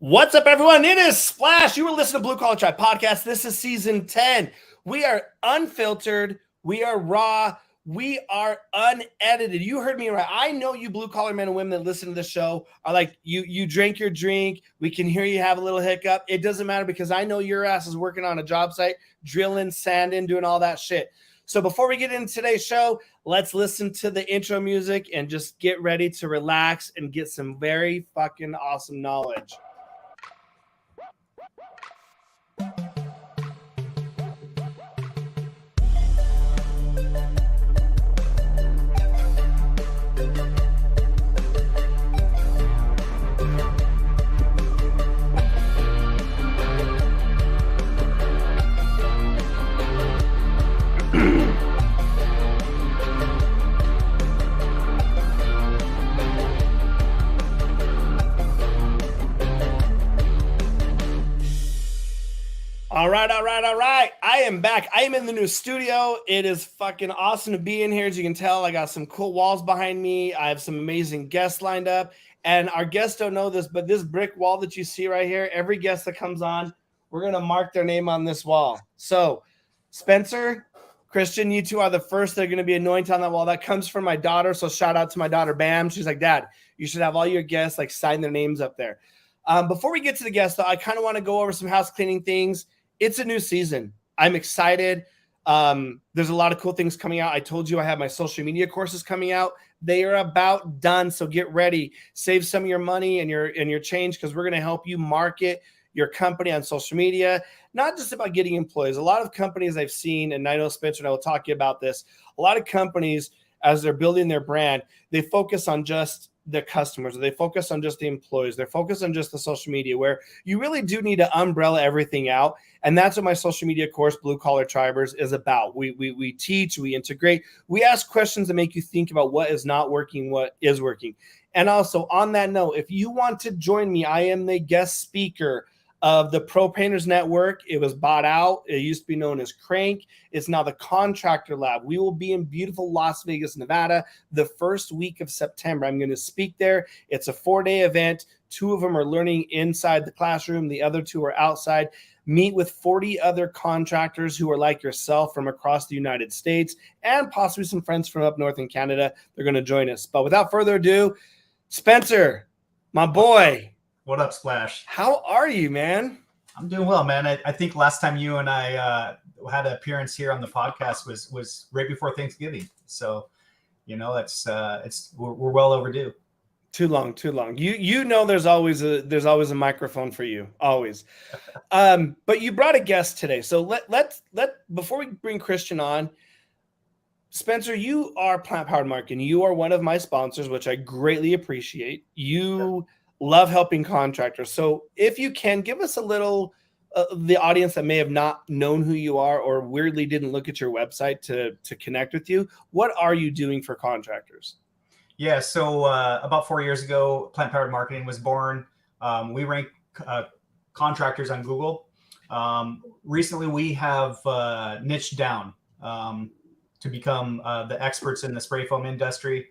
What's up, everyone? It is Splash. You were listening to Blue Collar Tribe Podcast. This is season 10. We are unfiltered. We are raw. We are unedited. You heard me right. I know you blue collar men and women that listen to the show are like, you drink your drink. We can hear you have a little hiccup. It doesn't matter because I know your ass is working on a job site, drilling, sanding, doing all that shit. So before we get into today's show, let's listen to the intro music and just get ready to relax and get some very fucking awesome knowledge. All right. I am back. I am in the new studio. It is fucking awesome to be in here. As you can tell, I got some cool walls behind me. I have some amazing guests lined up. And our guests don't know this, but this brick wall that you see right here, every guest that comes on, we're going to mark their name on this wall. So, Spencer, Christian, you two are the first that are going to be anointed on that wall. That comes from my daughter. So, shout out to my daughter, Bam. She's like, Dad, you should have all your guests like sign their names up there. Before we get to the guests, though, I kind of want to go over some house cleaning things. It's a new season. I'm excited. There's a lot of cool things coming out. I told you I have my social media courses coming out. They are about done. So get ready. Save some of your money and your change because we're going to help you market your company on social media. Not just about getting employees. A lot of companies I've seen, and I know Spencer and I will talk to you about this. A lot of companies, as they're building their brand, they focus on just the customers, or they focus on just the employees. They're focused on just the social media, where you really do need to umbrella everything out. And that's what my social media course, Blue Collar Tribers, is about. We teach, we integrate, we ask questions that make you think about what is not working, what is working. And also on that note, if you want to join me, I am the guest speaker of the Pro Painters Network. It was bought out. It used to be known as Crank. It's now the Contractor Lab. We will be in beautiful Las Vegas, Nevada, the first week of September. I'm going to speak there. It's a 4-day event. 2 of them are learning inside the classroom. The other 2 are outside. Meet with 40 other contractors who are like yourself from across the United States and possibly some friends from up north in Canada. They're going to join us. But without further ado, Spencer, my boy. What up, Splash? How are you, man? I'm doing well, man. I think last time you and I had an appearance here on the podcast was right before Thanksgiving. So, we're well overdue. Too long. You know, there's always a microphone for you, always. But you brought a guest today, so let before we bring Christian on, Spencer, you are Plant Powered Marketing. You are one of my sponsors, which I greatly appreciate. You love helping contractors. So if you can give us a little, the audience that may have not known who you are or weirdly didn't look at your website to connect with you, what are you doing for contractors? Yeah, so about 4 years ago, Plant Powered Marketing was born. We rank contractors on Google. Recently, we have niched down to become the experts in the spray foam industry.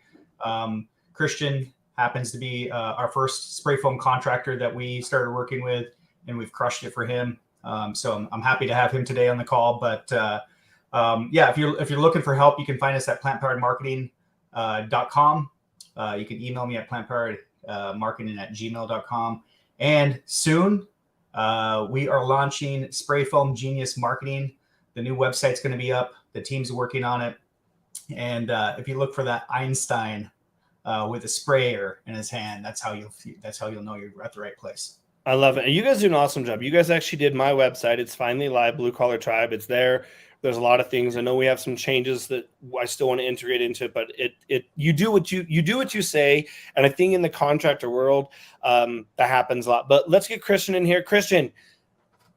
Christian happens to be our first spray foam contractor that we started working with, and we've crushed it for him. So I'm happy to have him today on the call. But if you're looking for help, you can find us at plantpoweredmarketing.com. You can email me at plantpoweredmarketing@gmail.com. And soon we are launching Spray Foam Genius Marketing. The new website's going to be up. The team's working on it. And if you look for that Einstein with a sprayer in his hand, that's how you'll know you're at the right place. I love it. And you guys do an awesome job. You guys actually did my website. It's finally live, Blue Collar Tribe. It's there. There's a lot of things. I know we have some changes that I still want to integrate into it, but you do what you say. And I think in the contractor world, that happens a lot. But let's get Christian in here. Christian,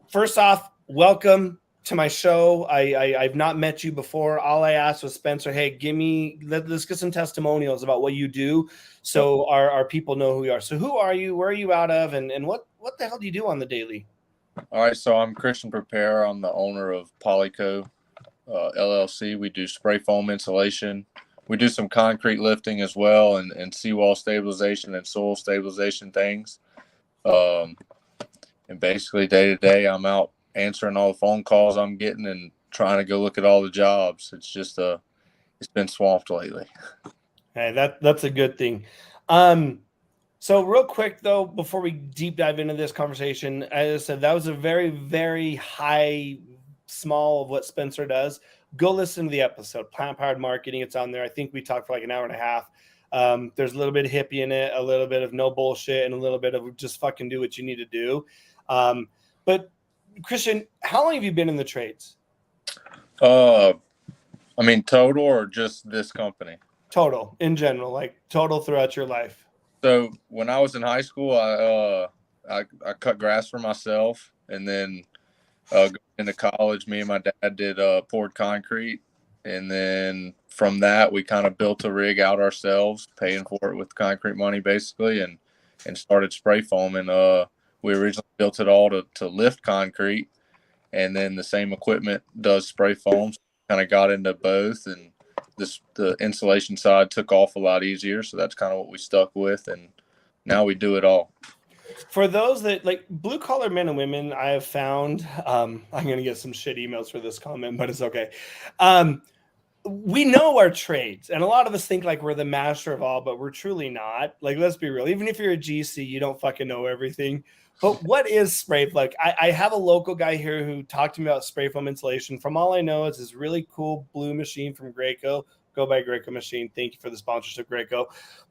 first off, welcome to my show. I've not met you before. All I asked was, Spencer, hey, let's get some testimonials about what you do so our people know who you are. So who are you? Where are you out of? And what the hell do you do on the daily? All right, so I'm Christian Prepare. I'm the owner of Polyco LLC. We do spray foam insulation. We do some concrete lifting as well, and seawall stabilization and soil stabilization things. And basically day to day, I'm out answering all the phone calls I'm getting and trying to go look at all the jobs. It's just it's been swamped lately. Hey, that's a good thing. So real quick though, before we deep dive into this conversation, as I said, that was a very, very high, small of what Spencer does. Go listen to the episode, Plant Powered Marketing. It's on there. I think we talked for like an hour and a half. There's a little bit of hippie in it, a little bit of no bullshit, and a little bit of just fucking do what you need to do. But Christian, how long have you been in the trades? I mean, total or just this company? Total, in general, like total throughout your life. So when I was in high school, I cut grass for myself, and then going into college, me and my dad did poured concrete, and then from that we kind of built a rig out ourselves, paying for it with concrete money basically, and started spray foaming. We originally built it all to lift concrete, and then the same equipment does spray foam. So kind of got into both, and the insulation side took off a lot easier, so that's kind of what we stuck with, and now we do it all. For those that like blue collar men and women, I have found, I'm going to get some shit emails for this comment, but it's okay. We know our trades, and a lot of us think like we're the master of all, but we're truly not. Like, let's be real. Even if you're a GC, you don't fucking know everything. But what is spray? Like, I have a local guy here who talked to me about spray foam insulation. From all I know, it's this really cool blue machine from Graco. Go buy Graco machine. Thank you for the sponsorship, Graco.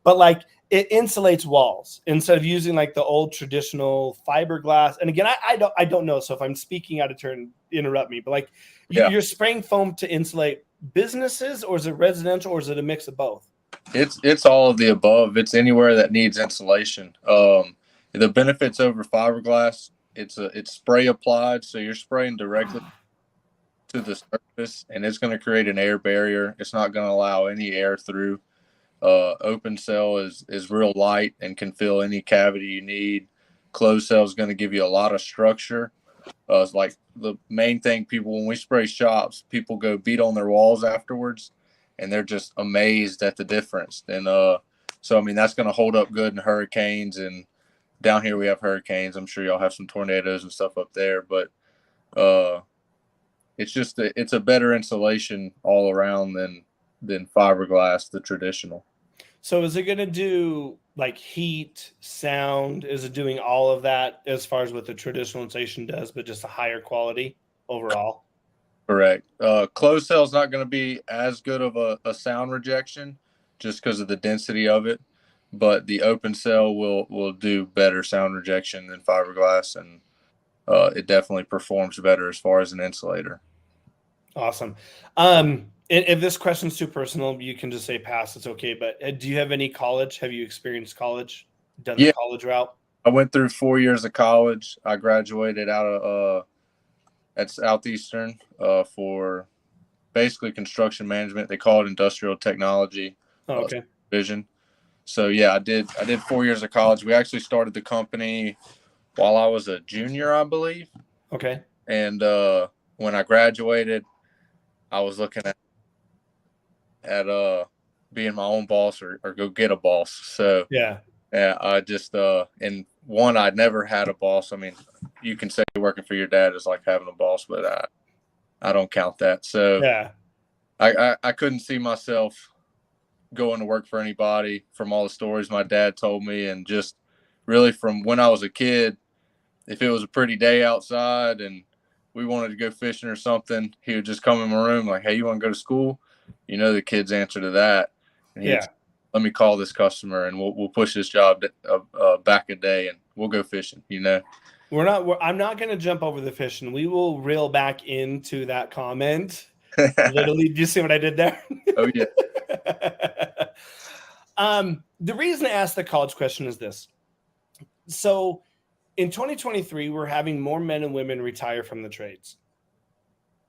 But like, it insulates walls instead of using like the old traditional fiberglass. And again, I don't know. So if I'm speaking out of turn, interrupt me. But like, you're spraying foam to insulate businesses, or is it residential, or is it a mix of both? It's all of the above. It's anywhere that needs insulation. The benefits over fiberglass, it's spray applied, so you're spraying directly to the surface, and it's going to create an air barrier. It's not going to allow any air through. Open cell is real light and can fill any cavity you need. Closed cell is going to give you a lot of structure. It's like the main thing when we spray shops, people go beat on their walls afterwards, and they're just amazed at the difference. And so I mean, that's going to hold up good in hurricanes, and down here we have hurricanes. I'm sure y'all have some tornadoes and stuff up there, but it's a better insulation all around than fiberglass, the traditional. So is it going to do like heat, sound? Is it doing all of that as far as what the traditional insulation does, but just a higher quality overall? Correct. Closed cell is not going to be as good of a sound rejection just because of the density of it, but the open cell will do better sound rejection than fiberglass, and it definitely performs better as far as an insulator. Awesome. If this question's too personal, you can just say pass. It's okay. But do you have any college? Have you experienced college? Done the college route? I went through 4 years of college. I graduated out of at Southeastern for basically construction management. They call it industrial technology. Oh, okay. Division. So yeah, I did 4 years of college. We actually started the company while I was a junior, I believe. Okay. And when I graduated, I was looking at being my own boss or go get a boss. So yeah, I just and one, I'd never had a boss. I mean, you can say working for your dad is like having a boss, but I don't count that. So yeah, I couldn't see myself going to work for anybody from all the stories my dad told me, and just really from when I was a kid, if it was a pretty day outside and we wanted to go fishing or something, he would just come in my room like, "Hey, you want to go to school?" You know the kid's answer to that. And he would say, "Let me call this customer and we'll push this job back a day and we'll go fishing." You know, I'm not going to jump over the fishing. We will reel back into that comment. Literally, do you see what I did there? Oh yeah. The reason I asked the college question is this. So in 2023, we're having more men and women retire from the trades.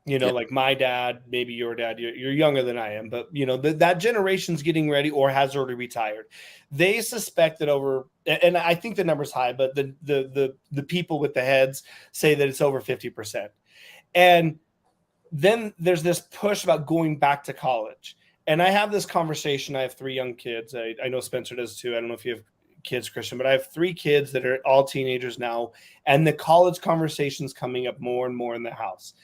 You know, like my dad, maybe your dad, you're younger than I am, but you know, that generation's getting ready or has already retired. They suspect that over, and I think the number's high, but the people with the heads say that it's over 50%. And then there's this push about going back to college. And I have this conversation. I have 3 young kids. I know Spencer does too. I don't know if you have kids, Christian, but I have 3 kids that are all teenagers now, and the college conversation's coming up more and more in the house.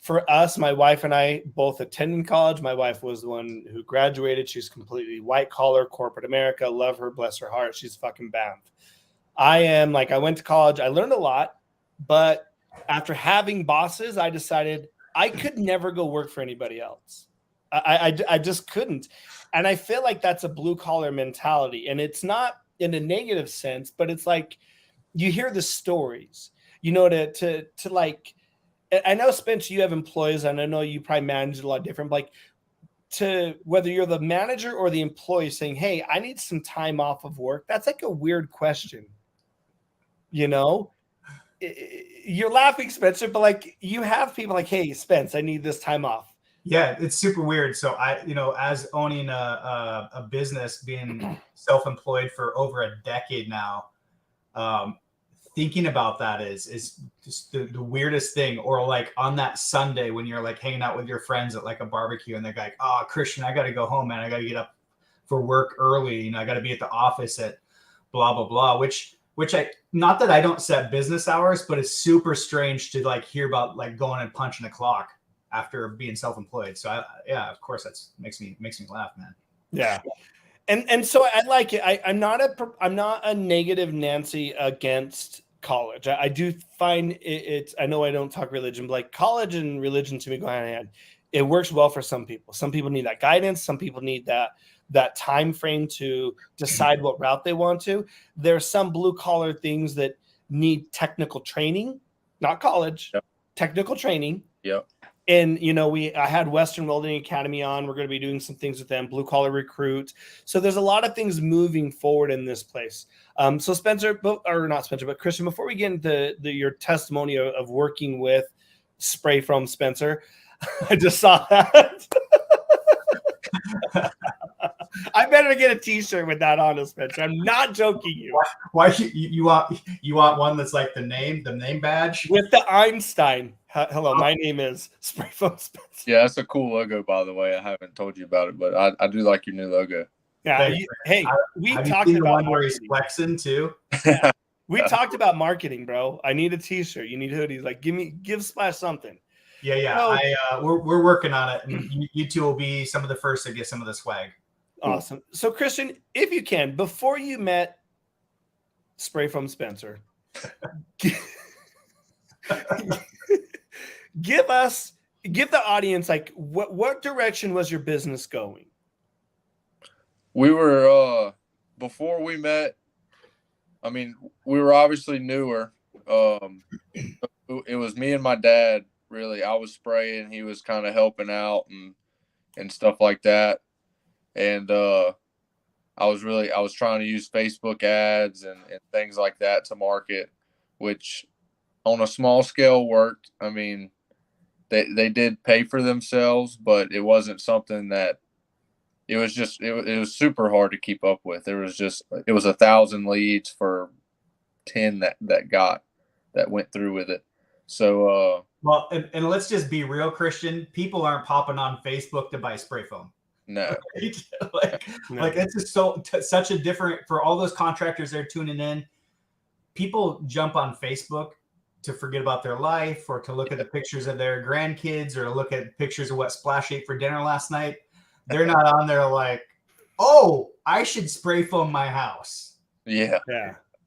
For us, my wife and I both attended college. My wife was the one who graduated. She's completely white collar, corporate America. Love her, bless her heart. She's fucking bam. I am like, I went to college. I learned a lot, but after having bosses, I decided I could never go work for anybody else. I just couldn't. And I feel like that's a blue collar mentality. And it's not in a negative sense, but it's like you hear the stories, you know, to like, I know, Spence, you have employees, and I know you probably manage a lot different, like to whether you're the manager or the employee saying, hey, I need some time off of work. That's like a weird question. You know, you're laughing, Spencer, but like you have people like, hey, Spence, I need this time off. Yeah, it's super weird. So as owning a business, being self-employed for over a decade now, thinking about that is just the weirdest thing. Or like on that Sunday when you're like hanging out with your friends at like a barbecue and they're like, oh, Christian, I got to go home, man. I got to get up for work early. You know, I got to be at the office at blah, blah, blah, which not that I don't set business hours, but it's super strange to like hear about like going and punching a clock after being self-employed. So yeah, of course that's makes me laugh, man. Yeah. And so I like it. I'm not a negative Nancy against college. I do find it's, I know I don't talk religion, but like college and religion to me go hand in hand. It works well for some people. Some people need that guidance. Some people need that time frame to decide what route they want to. There's some blue collar things that need technical training, not college, technical training. Yep. And, you know, I had Western Welding Academy on. We're going to be doing some things with them, blue collar recruit. So there's a lot of things moving forward in this place. So Spencer, or not Spencer, but Christian, before we get into your testimony of working with Spray Foam Spencer, I just saw that. I better get a T-shirt with that on it, Spencer. I'm not joking you. Why you want one that's like the name badge with the Einstein? Hello, my name is Spray Foam Spencer. Yeah, that's a cool logo, by the way. I haven't told you about it, but I do like your new logo. Yeah, we talked about where he's flexing too. Yeah. We talked about marketing, bro. I need a T-shirt. You need hoodies. Like, give Splash something. Yeah. So, we're working on it, and you two will be some of the first to get some of the swag. Awesome. So, Christian, if you can, before you met Spray Foam Spencer, give the audience like what direction was your business going? We were before we met. I mean, we were obviously newer. It was me and my dad. Really, I was spraying. He was kind of helping out and stuff like that. And I was trying to use Facebook ads and things like that to market, which on a small scale worked. I mean, they did pay for themselves, but it wasn't something that it was super hard to keep up with. It was 1,000 leads for 10 that went through with it. So well, and let's just be real, Christian. People aren't popping on Facebook to buy spray foam. No, right? Like it's just such a different for all those contractors that are tuning in. People jump on Facebook to forget about their life, or to look at the pictures of their grandkids, or to look at pictures of what Splash ate for dinner last night. They're not on there like, oh, I should spray foam my house. Yeah,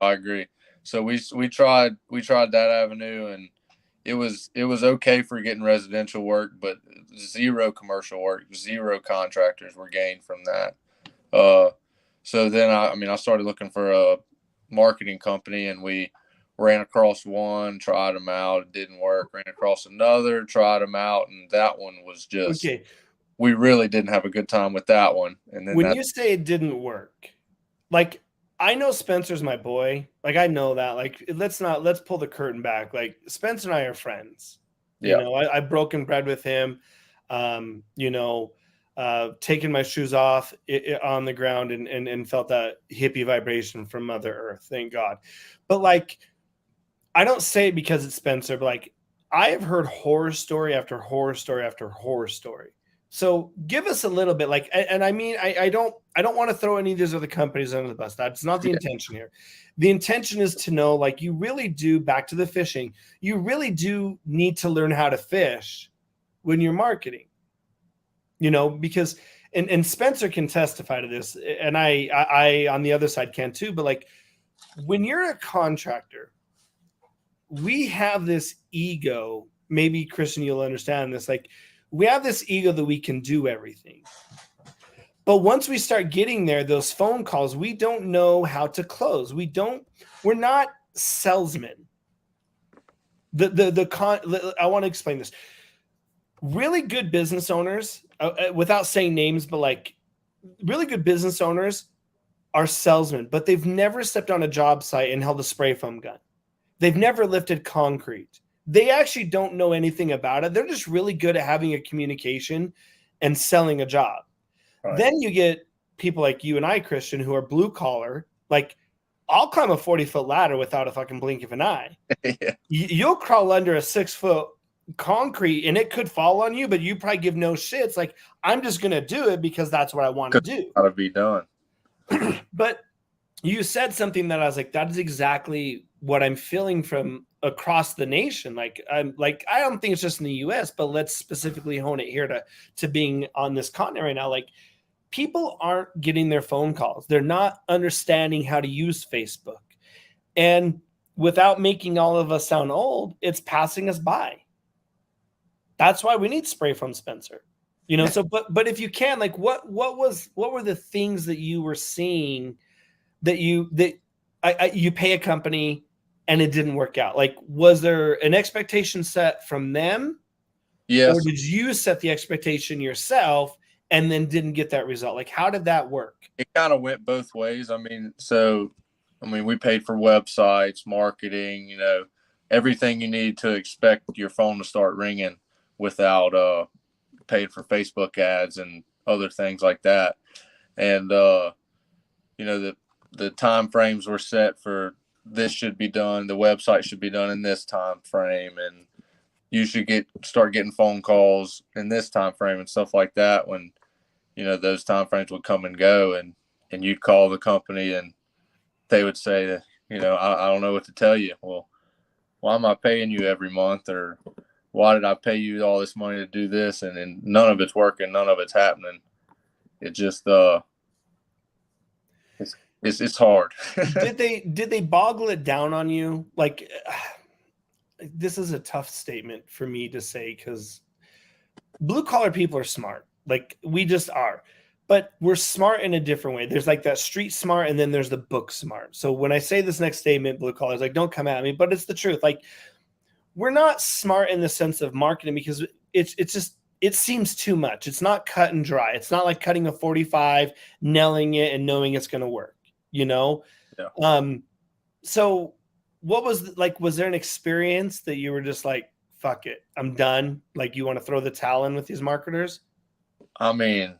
I agree. So we tried that avenue, and it was okay for getting residential work, but zero commercial work, zero contractors were gained from that. So then I started looking for a marketing company, and we ran across one, tried them out, it didn't work. Ran across another, tried them out, and that one was just okay. We really didn't have a good time with that one. And then when you say it didn't work, like I know Spencer's my boy. Like I know that. Like let's pull the curtain back. Like Spencer and I are friends. You know, I've broken bread with him. Taking my shoes off on the ground and felt that hippie vibration from Mother Earth. Thank God. But like, I don't say it because it's Spencer, but like I have heard horror story after horror story after horror story. So give us a little bit, like, and I mean, I don't want to throw any of these other companies under the bus. That's not the intention here. The intention is to know, like, you really do, back to the fishing, you really do need to learn how to fish when you're marketing, you know, because, and Spencer can testify to this, and I on the other side can too, but like, when you're a contractor, we have this ego, maybe Christian, you'll understand this, like, we have this ego that we can do everything. But once we start getting there, those phone calls, we don't know how to close. We're not salesmen. I want to explain this. Really good business owners, without saying names, but like really good business owners are salesmen, but they've never stepped on a job site and held a spray foam gun. They've never lifted concrete. They actually don't know anything about it. They're just really good at having a communication and selling a job. Right. Then you get people like you and I, Christian, who are blue collar. Like, I'll climb a 40-foot ladder without a fucking blink of an eye. Yeah. You'll crawl under a 6-foot concrete and it could fall on you, but you probably give no shits. Like, I'm just going to do it because that's what I want to do. Gotta be done. But you said something that I was like, that is exactly what I'm feeling from across the nation. Like, I'm like, I don't think it's just in the US, but let's specifically hone it here to being on this continent right now. Like, people aren't getting their phone calls. They're not understanding how to use Facebook. And without making all of us sound old, it's passing us by. That's why we need spray from Spencer. You know, so but if you can, like, what were the things that you were seeing that you pay a company and it didn't work out? Like, was there an expectation set from them? Yes. Or did you set the expectation yourself and then didn't get that result? Like, how did that work? It kind of went both ways. We paid for websites, marketing, you know, everything you need to expect your phone to start ringing without paid for Facebook ads and other things like that. And, you know, the time frames were set for this should be done. The website should be done in this time frame. And you should start getting phone calls in this time frame and stuff like that. When, you know, those time frames would come and go, and you'd call the company and they would say, you know, I don't know what to tell you. Well, why am I paying you every month? Or why did I pay you all this money to do this? And none of it's working. None of it's happening. It just, it's hard. Did they boggle it down on you? Like, this is a tough statement for me to say, because blue collar people are smart. Like, we just are, but we're smart in a different way. There's like that street smart, and then there's the book smart. So when I say this next statement, blue collars, like, don't come at me, but it's the truth. Like, we're not smart in the sense of marketing because it's just, it seems too much. It's not cut and dry. It's not like cutting a 45, nailing it and knowing it's going to work, you know? Yeah. So what was there an experience that you were just like, fuck it, I'm done? Like, you want to throw the towel in with these marketers? I mean,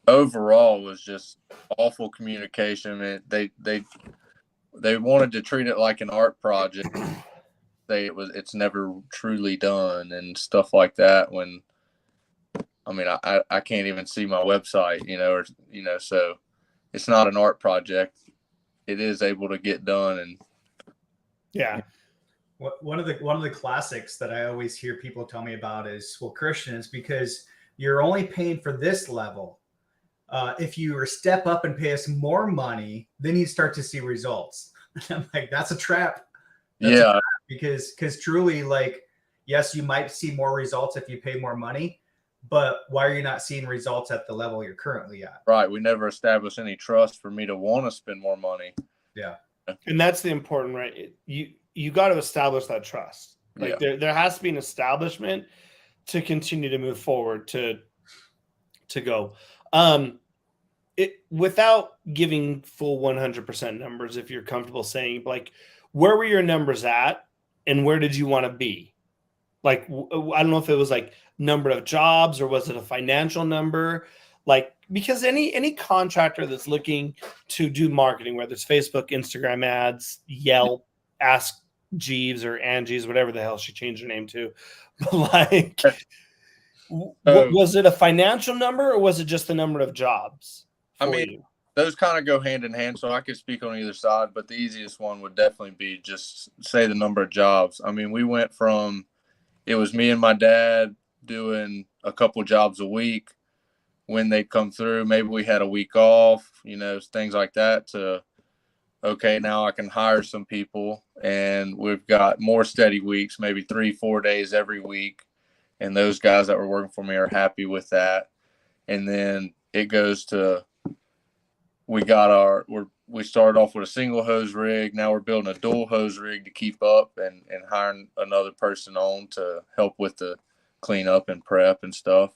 overall, it was just awful communication. I mean, they wanted to treat it like an art project. It's never truly done and stuff like that. When, I mean, I can't even see my website, you know, or, you know, so it's not an art project. It is able to get done. And yeah. One of the classics that I always hear people tell me about is, well, Christian, it's because you're only paying for this level. If you step up and pay us more money, then you start to see results. I'm like, that's a trap. That's a trap, because truly, like, yes, you might see more results if you pay more money, but why are you not seeing results at the level you're currently at? Right. We never established any trust for me to want to spend more money. Yeah. And that's the important, right? You got to establish that trust. Like, there has to be an establishment to continue to move forward, to go. Without giving full 100% numbers, if you're comfortable saying, like, where were your numbers at and where did you want to be? Like, I don't know if it was like number of jobs or was it a financial number? Like, because any contractor that's looking to do marketing, whether it's Facebook, Instagram ads, Yelp, Ask Jeeves or Angie's, whatever the hell she changed her name to, but like, So, Was it a financial number or was it just the number of jobs I for mean, you? those kind of go hand in hand, so I could speak on either side, but the easiest one would definitely be just say the number of jobs. I mean, we went from it was me and my dad doing a couple jobs a week when they come through. Maybe we had a week off, things like that, to okay, now I can hire some people, and we've got more steady weeks, maybe 3-4 days every week. And those guys that were working for me are happy with that. And then it goes to we started off with a single hose rig. Now we're building a dual hose rig to keep up, and hiring another person on to help with the cleanup and prep and stuff.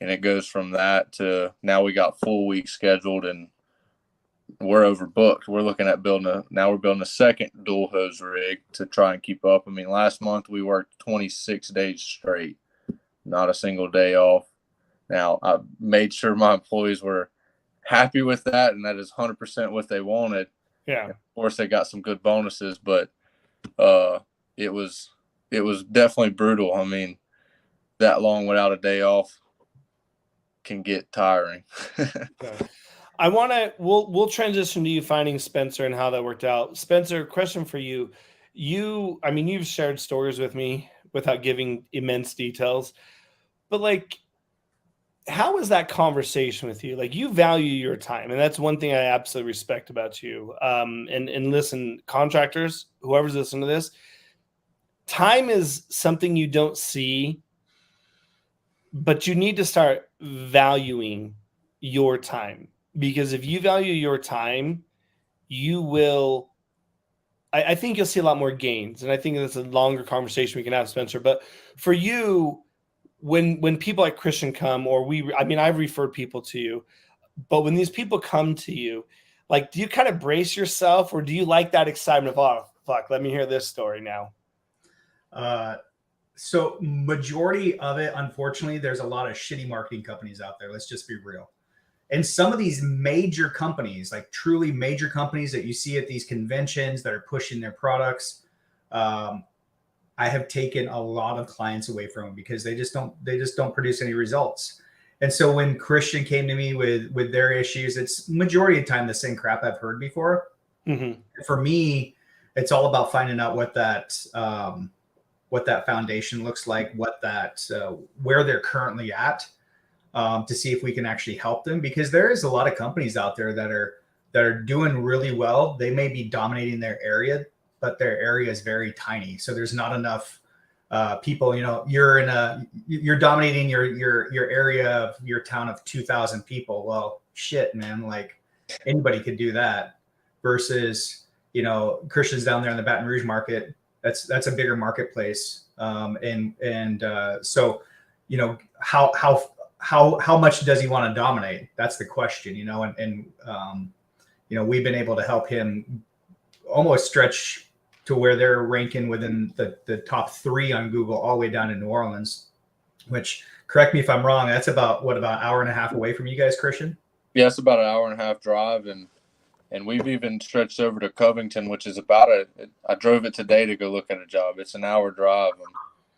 And it goes from that to now we got full weeks scheduled, and we're overbooked. We're looking at we're building a second dual hose rig to try and keep up. I mean, last month we worked 26 days straight, not a single day off. Now I made sure my employees were happy with that, and that is 100% what they wanted. Yeah. And of course, they got some good bonuses, but it was definitely brutal. I mean, that long without a day off can get tiring. I want to. We'll transition to you finding Spencer and how that worked out. Spencer, question for you. I mean, you've shared stories with me without giving immense details, but like, how was that conversation with you? Like, you value your time, and that's one thing I absolutely respect about you. And listen, contractors, whoever's listening to this, time is something you don't see, but you need to start valuing your time, because if you value your time, you will. I think you'll see a lot more gains, and I think that's a longer conversation we can have, Spencer. But for you, when people like Christian come, or I've referred people to you, but when these people come to you, like, do you kind of brace yourself, or do you like that excitement of, oh fuck, let me hear this story now? So majority of it, unfortunately, there's a lot of shitty marketing companies out there. Let's just be real. And some of these major companies, like truly major companies that you see at these conventions that are pushing their products, I have taken a lot of clients away from them because they just don't produce any results. And so when Christian came to me with their issues, it's majority of the time the same crap I've heard before. Mm-hmm. For me, it's all about finding out what that foundation looks like, where they're currently at, to see if we can actually help them, because there is a lot of companies out there that are doing really well. They may be dominating their area, but their area is very tiny. So there's not enough people. You're dominating your area of your town of 2,000 people. Well, shit, man, like anybody could do that. Versus, Christian's down there in the Baton Rouge market. That's a bigger marketplace. So, how much does he want to dominate? That's the question, we've been able to help him almost stretch to where they're ranking within the top 3 on Google, all the way down in New Orleans, which, correct me if I'm wrong, that's about an hour and a half away from you guys, Christian? Yeah, it's about an hour and a half drive, and we've even stretched over to Covington, which is I drove it today to go look at a job. It's an hour drive, and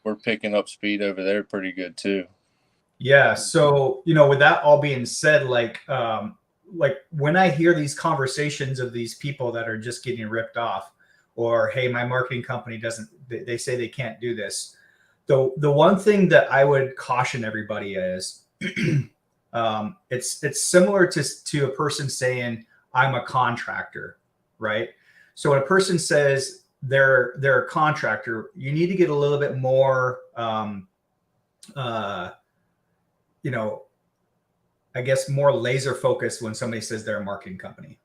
we're picking up speed over there pretty good too. Yeah. So, with that all being said, like when I hear these conversations of these people that are just getting ripped off, or, hey, my marketing company they say they can't do this. The one thing that I would caution everybody is, it's similar to a person saying, I'm a contractor, right? So when a person says they're a contractor, you need to get a little bit more, I guess more laser focused when somebody says they're a marketing company.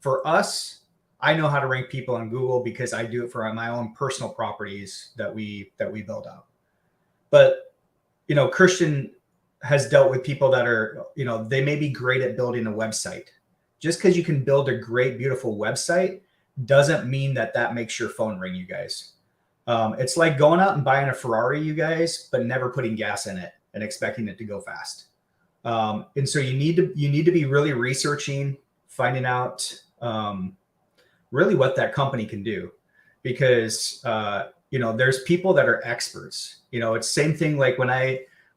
For us, I know how to rank people on Google because I do it for my own personal properties that we build out. But, Christian has dealt with people that are, they may be great at building a website. Just because you can build a great, beautiful website doesn't mean that makes your phone ring, you guys. It's like going out and buying a Ferrari, you guys, but never putting gas in it and expecting it to go fast. And so you need to be really researching, finding out really what that company can do, because there's people that are experts. It's same thing like when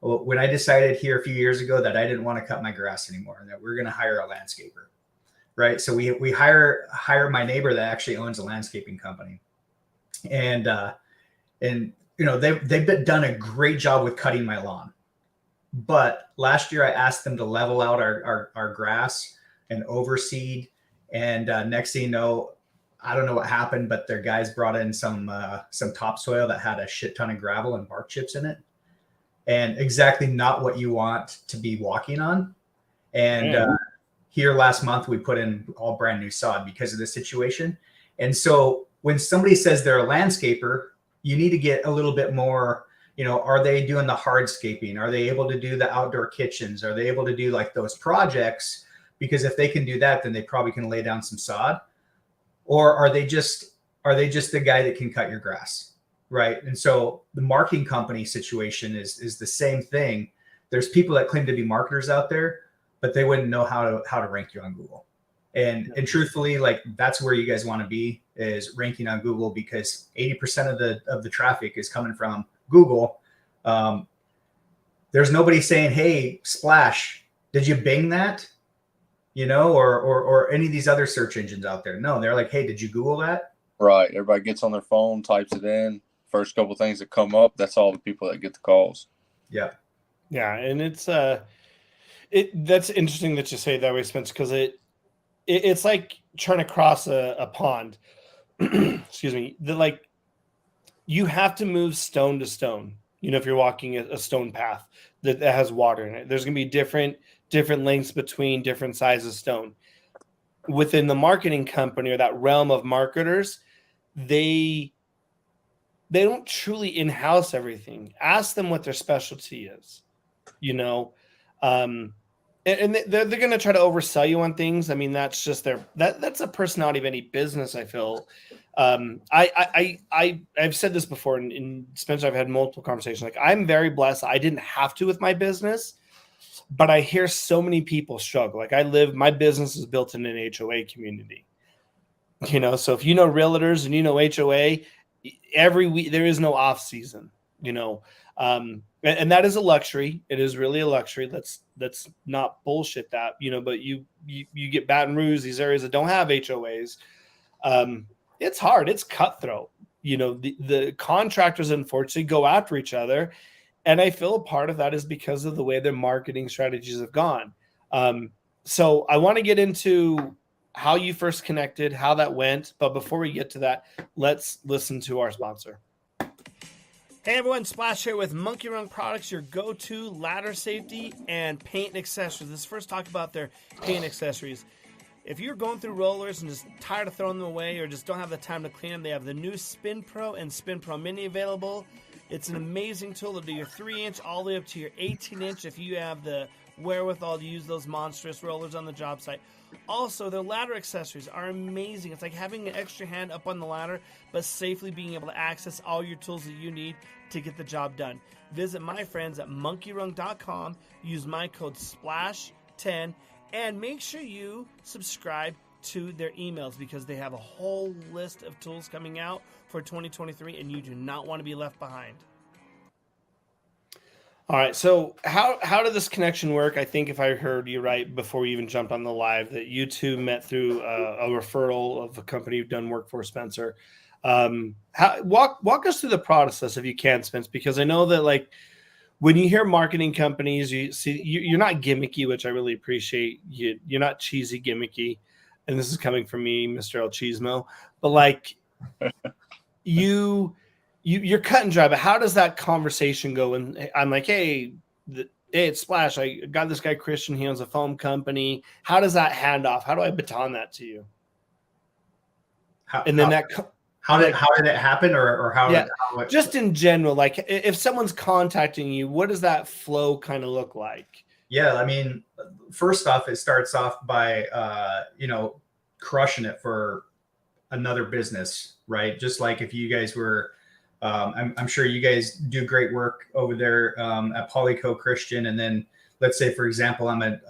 when I decided here a few years ago that I didn't want to cut my grass anymore and that we're going to hire a landscaper, right? So we hire my neighbor that actually owns a landscaping company, and they've done a great job with cutting my lawn. But last year I asked them to level out our grass and overseed, and next thing you know, I don't know what happened, but their guys brought in some topsoil that had a shit ton of gravel and bark chips in it, and exactly not what you want to be walking on. And here last month, we put in all brand new sod because of the situation. And so when somebody says they're a landscaper, you need to get a little bit more, are they doing the hardscaping? Are they able to do the outdoor kitchens? Are they able to do like those projects? Because if they can do that, then they probably can lay down some sod. Or are they just the guy that can cut your grass, right? And so the marketing company situation is the same thing. There's people that claim to be marketers out there, but they wouldn't know how to rank you on Google. And truthfully, like that's where you guys want to be, is ranking on Google, because 80% of the traffic is coming from Google. There's nobody saying, "Hey, Splash, did you Bing that?" Or any of these other search engines out there. No, they're like, "Hey, did you Google that?" Right. Everybody gets on their phone, types it in. First couple things that come up, that's all the people that get the calls. Yeah. Yeah, and it's that's interesting that you say it that way, Spence, because it's like trying to cross a pond. Excuse me. You have to move stone to stone. If you're walking a stone path that has water in it, there's going to be different lengths between different sizes of stone. Within the marketing company or that realm of marketers, they don't truly in-house everything. Ask them what their specialty is, and they're going to try to oversell you on things. I mean, that's just that's a personality of any business, I feel. I've said this before in Spencer, I've had multiple conversations. Like, I'm very blessed. I didn't have to with my business, but I hear so many people struggle. Like, my business is built in an HOA community, so if realtors and HOA, every week there is no off season, and that is a luxury. It is really a luxury. That's not bullshit that, but you get Baton Rouge, these areas that don't have HOAs. It's hard. It's cutthroat. The contractors unfortunately go after each other. And I feel a part of that is because of the way their marketing strategies have gone. So I want to get into how you first connected, how that went. But before we get to that, let's listen to our sponsor. Hey everyone, Splash here with Monkey Run Products, your go-to ladder safety and paint accessories. Let's first talk about their paint accessories. If you're going through rollers and just tired of throwing them away or just don't have the time to clean them, they have the new Spin Pro and Spin Pro Mini available. It's an amazing tool to do your 3-inch all the way up to your 18-inch if you have the wherewithal to use those monstrous rollers on the job site. Also, their ladder accessories are amazing. It's like having an extra hand up on the ladder, but safely being able to access all your tools that you need to get the job done. Visit my friends at monkeyrung.com. Use my code SPLASH10. And make sure you subscribe to their emails, because they have a whole list of tools coming out for 2023, and you do not want to be left behind. All right, so how did this connection work? I think if I heard you right before we even jumped on the live, that you two met through a referral of a company you've done work for, Spencer. Walk us through the process if you can, Spence, because I know that like when you hear marketing companies, you're not gimmicky, which I really appreciate. You're not cheesy gimmicky, and this is coming from me, Mr. El Cheesemo. But like you're cut and dry. But how does that conversation go? And I'm like, hey, it's Splash. I got this guy Christian. He owns a foam company. How does that hand off? How do I baton that to you? How did it happen, or how? Yeah, just in general, like if someone's contacting you, what does that flow kind of look like? Yeah, I mean, first off, it starts off by crushing it for another business, right? Just like if you guys were, I'm sure you guys do great work over there at Polyco Christian, and then let's say, for example, I'm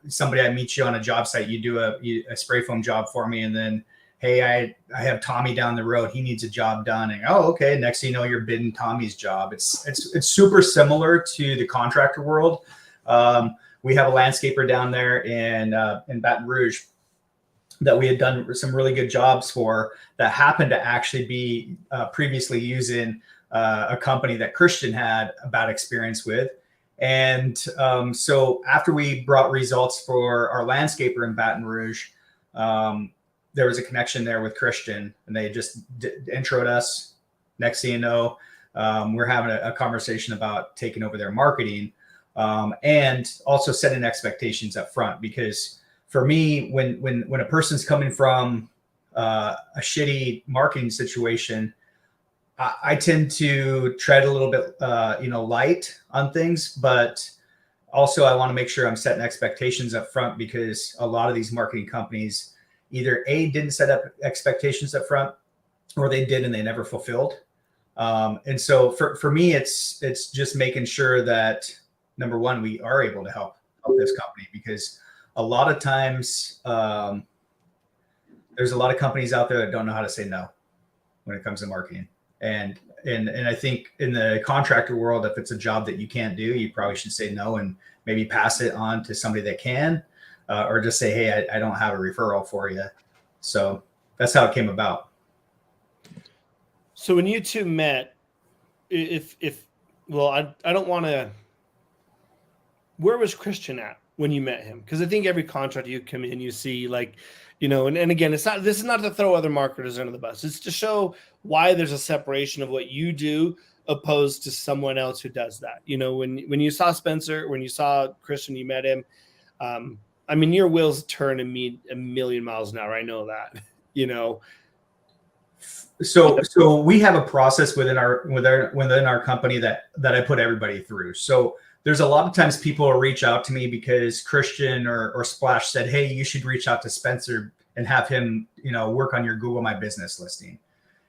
somebody I meet you on a job site, you do a spray foam job for me, and then hey, I have Tommy down the road. He needs a job done. And oh, okay. Next thing you know, you're bidding Tommy's job. It's super similar to the contractor world. We have a landscaper down there in Baton Rouge that we had done some really good jobs for, that happened to actually be previously using a company that Christian had a bad experience with. And so after we brought results for our landscaper in Baton Rouge, there was a connection there with Christian, and they just introed us. Next thing you know, we're having a conversation about taking over their marketing, and also setting expectations up front. Because for me, when a person's coming from a shitty marketing situation, I tend to tread a little bit, light on things, but also I want to make sure I'm setting expectations up front, because a lot of these marketing companies either didn't set up expectations up front, or they did and they never fulfilled. And so for me, it's just making sure that, number one, we are able to help this company, because a lot of times there's a lot of companies out there that don't know how to say no when it comes to marketing. And I think in the contractor world, if it's a job that you can't do, you probably should say no and maybe pass it on to somebody that can, or just say, hey, I don't have a referral for you. So that's how it came about. So when you two met, I don't want to, where was Christian at when you met him? Because I think every contract you come in, you see like, and again, this is not to throw other marketers under the bus. It's to show why there's a separation of what you do opposed to someone else who does that. When you saw Spencer, when you saw Christian, you met him. Your wheels turn a million miles an hour. I know that, So we have a process within our company that I put everybody through. So there's a lot of times people will reach out to me because Christian or Splash said, hey, you should reach out to Spencer and have him, work on your Google My Business listing.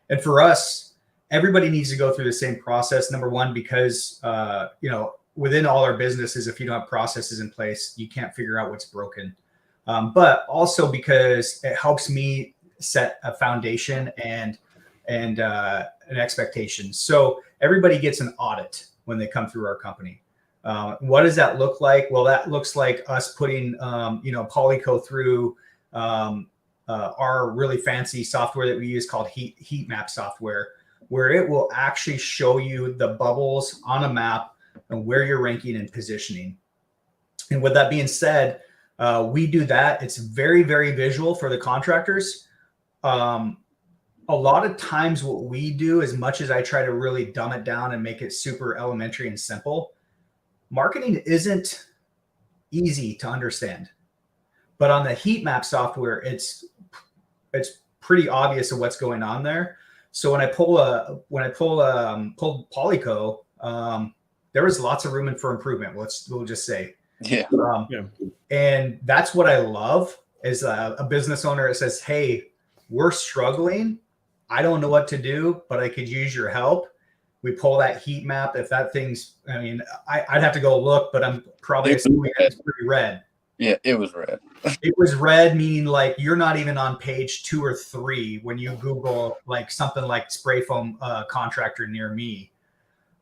And for us, everybody needs to go through the same process. Number one, because, within all our businesses, if you don't have processes in place, you can't figure out what's broken. But also because it helps me set a foundation and an expectation. So everybody gets an audit when they come through our company. What does that look like? Well, that looks like us putting, Polyco through our really fancy software that we use called heat map software, where it will actually show you the bubbles on a map and where you're ranking and positioning. And with that being said, we do that. It's very, very visual for the contractors. A lot of times what we do, as much as I try to really dumb it down and make it super elementary and simple, marketing isn't easy to understand. But on the heat map software, it's pretty obvious of what's going on there. So when I pulled Polyco, there was lots of room for improvement. We'll just say, yeah. And that's what I love is a business owner that says, hey, we're struggling. I don't know what to do, but I could use your help. We pull that heat map. If that thing's, I'd have to go look, but I'm probably assuming it's pretty red. Yeah, it was red. It was red, meaning like you're not even on page 2 or 3 when you Google like something like spray foam contractor near me.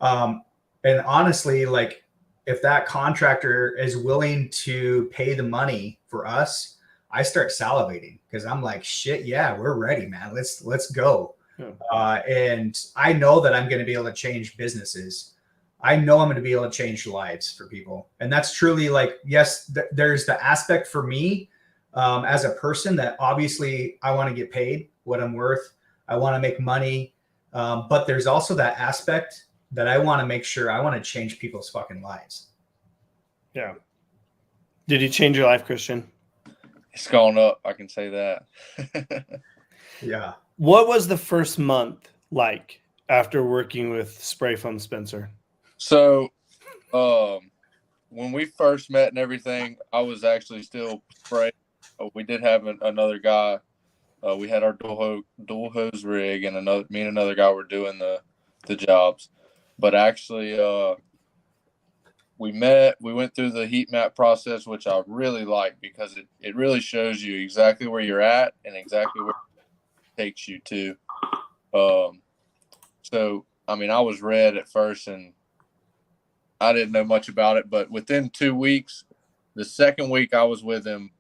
And honestly, like if that contractor is willing to pay the money for us, I start salivating because I'm like, shit, yeah, we're ready, man. Let's go. Yeah. And I know that I'm going to be able to change businesses. I know I'm going to be able to change lives for people. And that's truly like, yes, there's the aspect for me as a person that obviously I want to get paid what I'm worth. I want to make money. But there's also that aspect that I want to make sure I want to change people's fucking lives. Yeah. Did you change your life, Christian? It's gone up. I can say that. Yeah. What was the first month like after working with Spray Foam Spencer? So, when we first met and everything, I was actually still spraying. We did have another guy. We had our dual hose rig, and me and another guy were doing the jobs. But actually, we went through the heat map process, which I really like because it really shows you exactly where you're at and exactly takes you to. So, I mean, I was red at first and I didn't know much about it, but within 2 weeks, the second week I was with him,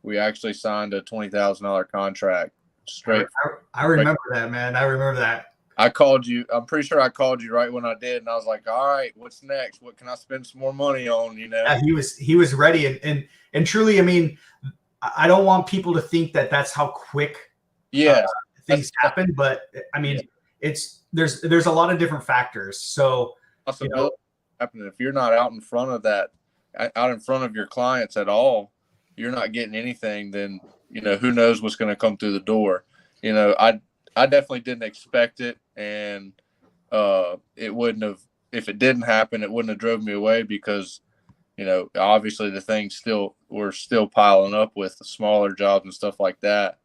we actually signed a $20,000 contract straight. I remember that, man. I remember that. I called you. I'm pretty sure I called you right when I did, and I was like, "All right, what's next? What can I spend some more money on?" You know. Yeah, he was ready, and truly, I mean, I don't want people to think that that's how quick things happen, but I mean, there's a lot of different factors. So happening if you're not out in front of that, out in front of your clients at all, you're not getting anything. Then who knows what's going to come through the door. I definitely didn't expect it, and it wouldn't have, if it didn't happen, it wouldn't have drove me away because, obviously the things we're still piling up with the smaller jobs and stuff like that.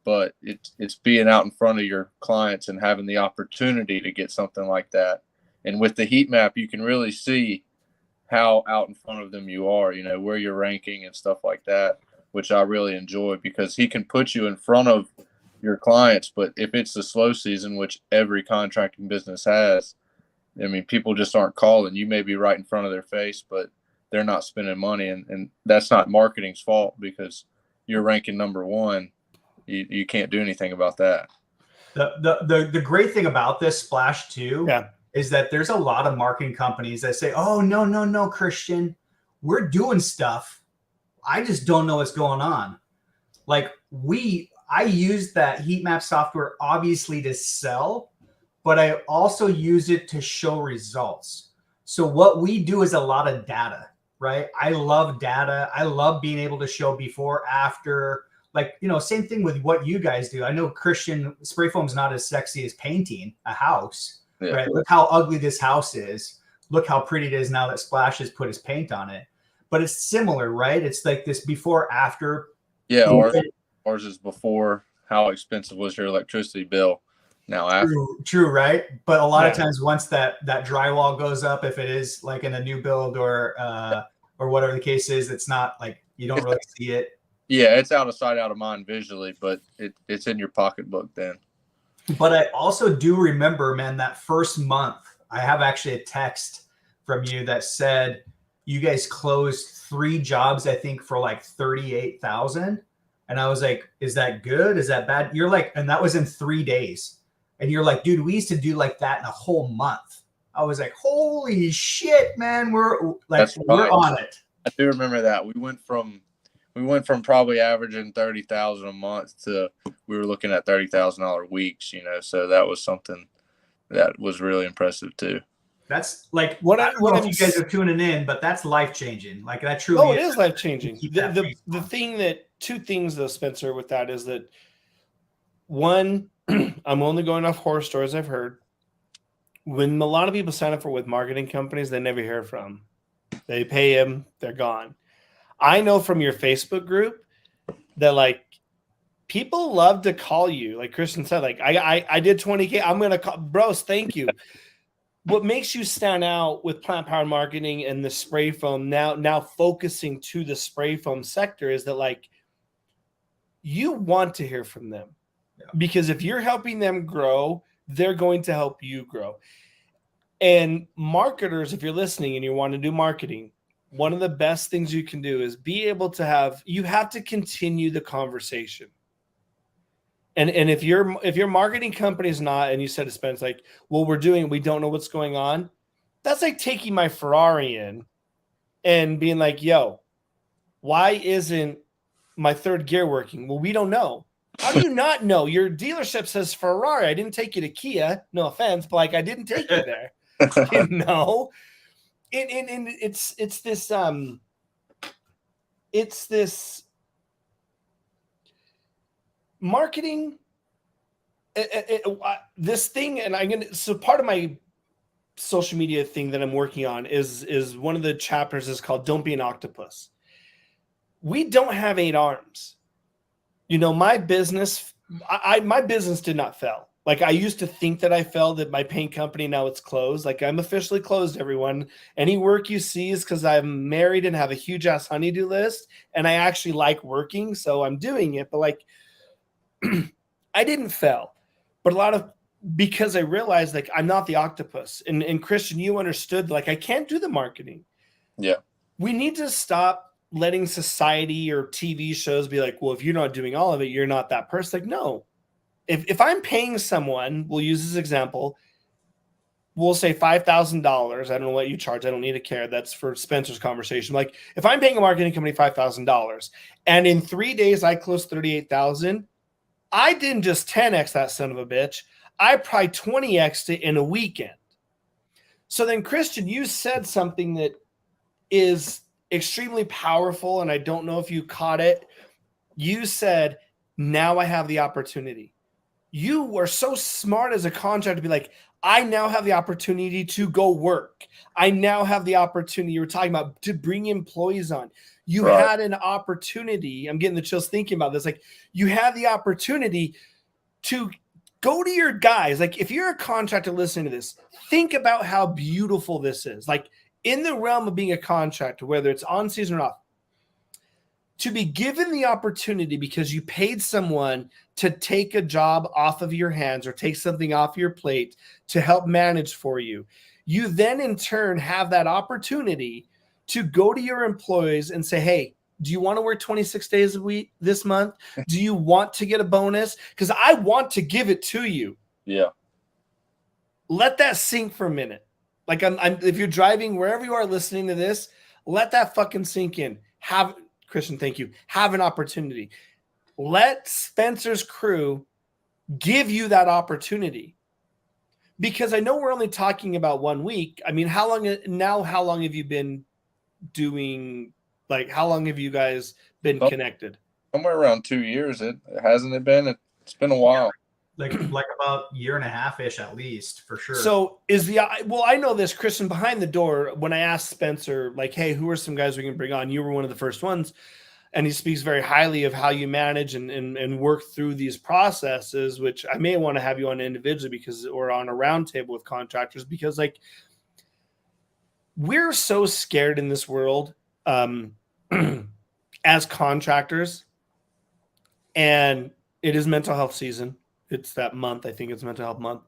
But it's being out in front of your clients and having the opportunity to get something like that. And with the heat map, you can really see how out in front of them you are, where you're ranking and stuff like that, which I really enjoy because he can put you in front of your clients. But if it's the slow season, which every contracting business has, I mean, people just aren't calling. You may be right in front of their face, but they're not spending money. And that's not marketing's fault because you're ranking number one. You can't do anything about that. The great thing about this Splash too is that there's a lot of marketing companies that say, "Oh, no, Christian, we're doing stuff. I just don't know what's going on." Like I use that heat map software obviously to sell, but I also use it to show results. So what we do is a lot of data, right? I love data. I love being able to show before, after, like, same thing with what you guys do. I know, Christian, spray foam is not as sexy as painting a house, right? Look how ugly this house is. Look how pretty it is now that Splash has put his paint on it. But it's similar, right? It's like this before, after. Yeah, ours is before. How expensive was your electricity bill? Now after. True, right? But a lot of times once that drywall goes up, if it is like in a new build or whatever the case is, it's not like you don't really see it. Yeah, it's out of sight, out of mind visually, but it's in your pocketbook then. But I also do remember, man, that first month, I have actually a text from you that said you guys closed 3 jobs, I think, for like 38,000. And I was like, is that good? Is that bad? You're like, and that was in 3 days. And you're like, dude, we used to do like that in a whole month. I was like, holy shit, man. We're on it. I do remember that. We went from probably averaging 30,000 a month to we were looking at $30,000 weeks, so that was something that was really impressive too. That's like what if you guys are tuning in, but that's life changing. Like that truly. Oh, it is life changing. The thing that 2 things though, Spencer, with that is that one, I'm only going off horror stories I've heard. When a lot of people sign up with marketing companies, they never hear from. They pay them, they're gone. I know from your Facebook group that like people love to call you. Like Christian said, like I did 20K. I'm gonna call bros. Thank you. What makes you stand out with Plant Powered Marketing and the spray foam now focusing to the spray foam sector is that like you want to hear from them because if you're helping them grow, they're going to help you grow. And marketers, if you're listening and you want to do marketing, one of the best things you can do is be able to you have to continue the conversation. And if your marketing company is not, and you said to Spence, like, well, we don't know what's going on. That's like taking my Ferrari in and being like, yo, why isn't my third gear working? Well, we don't know. How do you not know? Your dealership says Ferrari. I didn't take you to Kia. No offense, but like I didn't take you there. And it's this marketing, this thing, and so part of my social media thing that I'm working on is one of the chapters is called "Don't Be an Octopus." We don't have 8 arms. My business, my business did not fail. Like I used to think that I failed at my paint company. Now it's closed. Like I'm officially closed, everyone. Any work you see is because I'm married and have a huge ass honeydew list. And I actually like working. So I'm doing it. But like, I didn't fail, but because I realized like I'm not the octopus. And Christian, you understood like I can't do the marketing. Yeah. We need to stop letting society or TV shows be like, well, if you're not doing all of it, you're not that person. Like, no. If I'm paying someone, we'll use this example, we'll say $5,000. I don't know what you charge. I don't need to care. That's for Spencer's conversation. Like if I'm paying a marketing company $5,000 and in 3 days I close 38,000, I didn't just 10x that son of a bitch. I probably 20x'd it in a weekend. So then, Christian, you said something that is extremely powerful, and I don't know if you caught it. You said, now I have the opportunity. You were so smart as a contractor to be like, I now have the opportunity to go work. I now have the opportunity, you were talking about, to bring employees on. You had an opportunity. I'm getting the chills thinking about this. Like you had the opportunity to go to your guys. Like if you're a contractor listening to this, think about how beautiful this is. Like in the realm of being a contractor, whether it's on season or off, to be given the opportunity because you paid someone to take a job off of your hands or take something off your plate to help manage for you. You then in turn have that opportunity to go to your employees and say, hey, do you want to work 26 days a week this month? Do you want to get a bonus? Because I want to give it to you. Yeah. Let that sink for a minute. Like if you're driving wherever you are listening to this, let that fucking sink in. Christian, thank you. Have an opportunity. Let Spencer's crew give you that opportunity. Because I know we're only talking about 1 week. I mean, how long have you been doing, like, how long have you guys been connected? Somewhere around 2 years. Hasn't it been? It's been a while. Like about a year and a half-ish at least, for sure. So I know this, Christian, behind the door, when I asked Spencer, like, hey, who are some guys we can bring on? You were one of the first ones. And he speaks very highly of how you manage and work through these processes, which I may want to have you on individually or on a roundtable with contractors, because like we're so scared in this world as contractors, and it is mental health season. It's that month. I think it's mental health month,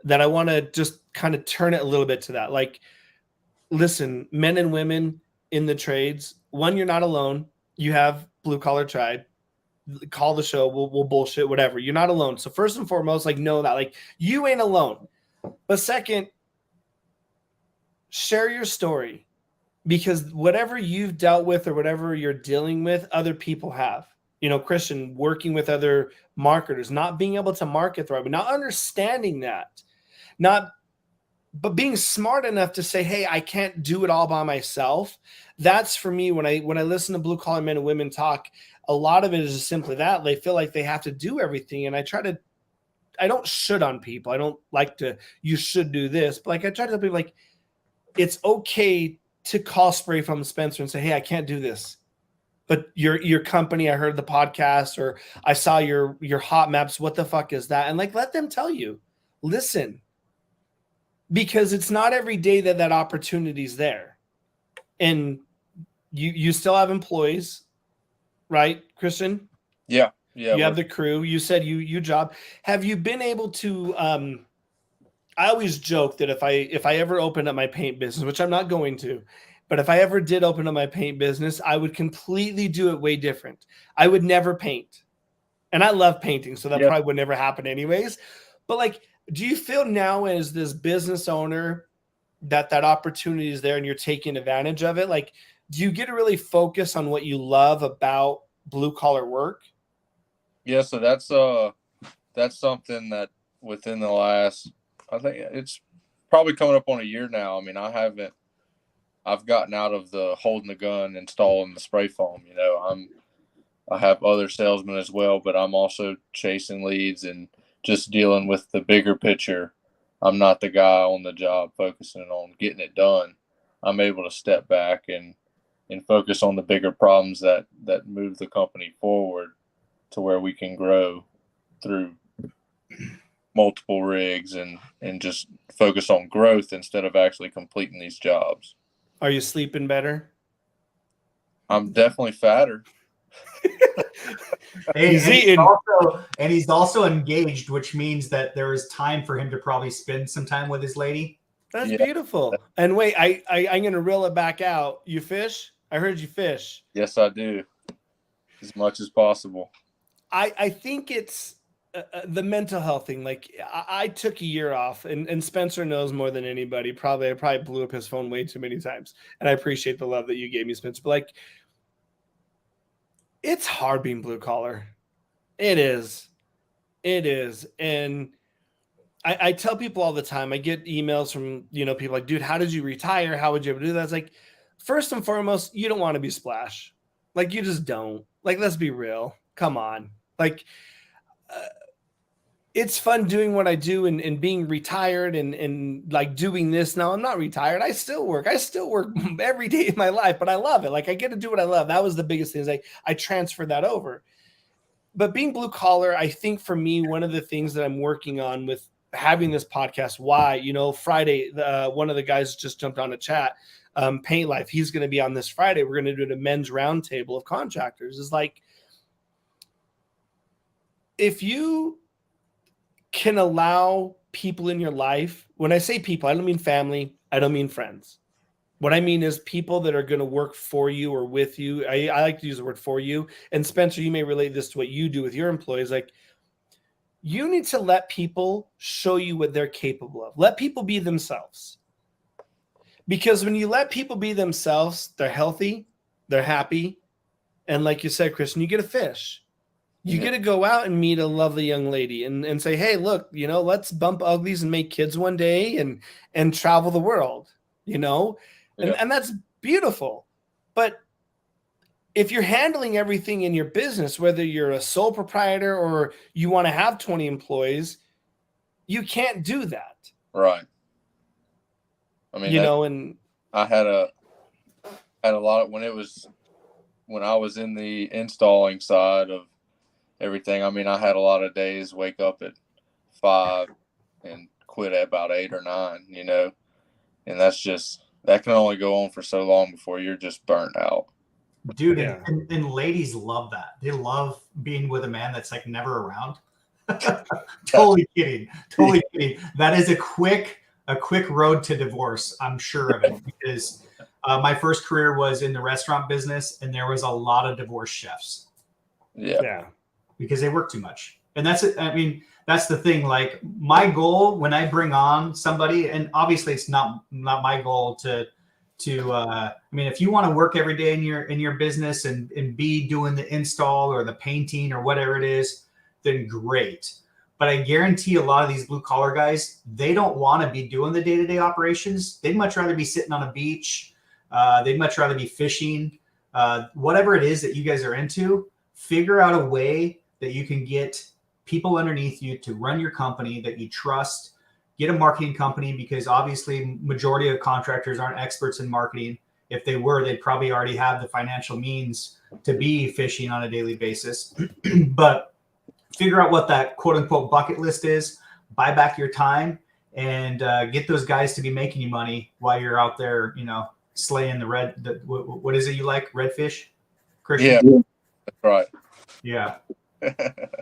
that I want to just kind of turn it a little bit to that. Like, listen, men and women in the trades, one, you're not alone. You have Blue Collar Tribe. Call the show. We'll bullshit, whatever. You're not alone. So first and foremost, like, know that, like, you ain't alone. But second, share your story, because whatever you've dealt with or whatever you're dealing with, other people have. You know, Christian, working with other marketers, not being able to market the right way, not understanding that, but being smart enough to say, hey, I can't do it all by myself. That's for me. When I listen to blue collar men and women talk, a lot of it is just simply that they feel like they have to do everything. And I don't should on people. I don't like to, you should do this, but like I try to tell people, like, it's okay to call Spray from Spencer and say, hey, I can't do this. But your company, I heard the podcast, or I saw your hot maps. What the fuck is that? And like, let them tell you, listen, because it's not every day that opportunity is there. And you still have employees, right, Christian? Yeah. You have the crew. You said you job. Have you been able to, I always joke that if I ever open up my paint business, which I'm not going to, but if I ever did open up my paint business, I would completely do it way different. I would never paint. And I love painting, so that probably would never happen anyways. But like, do you feel now as this business owner that opportunity is there and you're taking advantage of it? Like, do you get to really focus on what you love about blue collar work? Yeah, so that's something that within the last, I think it's probably coming up on a year now. I mean, I've gotten out of the holding the gun, installing the spray foam. You know, I have other salesmen as well, but I'm also chasing leads and just dealing with the bigger picture. I'm not the guy on the job focusing on getting it done. I'm able to step back and focus on the bigger problems that move the company forward to where we can grow through multiple rigs and just focus on growth instead of actually completing these jobs. Are you sleeping better? I'm definitely fatter. He's eating. He's also engaged, which means that there is time for him to probably spend some time with his lady. That's beautiful. And wait, I'm gonna reel it back out. You fish? I heard you fish. Yes, I do, as much as possible. I think it's the mental health thing. Like I took a year off, and Spencer knows more than anybody. I probably blew up his phone way too many times, and I appreciate the love that you gave me, Spencer. But like, it's hard being blue collar. It is, and I tell people all the time. I get emails from people like, dude, how did you retire? How would you ever do that? It's like, first and foremost, you don't want to be Splash. Like, you just don't. Like, let's be real. Come on. Like, it's fun doing what I do and being retired and like doing this. Now I'm not retired. I still work. I still work every day of my life, but I love it. Like, I get to do what I love. That was the biggest thing, is like I transferred that over. But being blue collar, I think for me, one of the things that I'm working on with having this podcast, Friday, one of the guys just jumped on a chat, Paint Life. He's going to be on this Friday. We're going to do a men's roundtable of contractors. Is like, if you can allow people in your life, when I say people, I don't mean family, I don't mean friends. What I mean is people that are going to work for you or with you. I like to use the word for you. And Spencer, you may relate this to what you do with your employees. Like, you need to let people show you what they're capable of. Let people be themselves. Because when you let people be themselves, they're healthy, they're happy. And like you said, Christian, you get a fish. You get to go out and meet a lovely young lady and say, hey, look, let's bump uglies and make kids one day and travel the world, and that's beautiful. But if you're handling everything in your business, whether you're a sole proprietor or you want to have 20 employees, you can't do that. Right. I mean, and I had a lot of, when I was in the installing side of everything. I mean, I had a lot of days wake up at 5 and quit at about 8 or 9, and that can only go on for so long before you're just burnt out. Dude, and ladies love that. They love being with a man that's like never around. Totally kidding. That is a quick road to divorce. I'm sure of it, because my first career was in the restaurant business, and there was a lot of divorced chefs. Yeah. Because they work too much. And that's it. I mean, that's the thing. Like, my goal when I bring on somebody, and obviously it's not my goal to I mean, if you want to work every day in your business and be doing the install or the painting or whatever it is, then great. But I guarantee a lot of these blue collar guys, they don't want to be doing the day-to-day operations. They'd much rather be sitting on a beach. They'd much rather be fishing. Whatever it is that you guys are into, figure out a way that you can get people underneath you to run your company that you trust. Get a marketing company, because obviously majority of contractors aren't experts in marketing. If they were, they'd probably already have the financial means to be fishing on a daily basis. But figure out what that quote unquote bucket list is, buy back your time, and get those guys to be making you money while you're out there, slaying what is it you like? Redfish? Christian? Yeah, that's right. Yeah.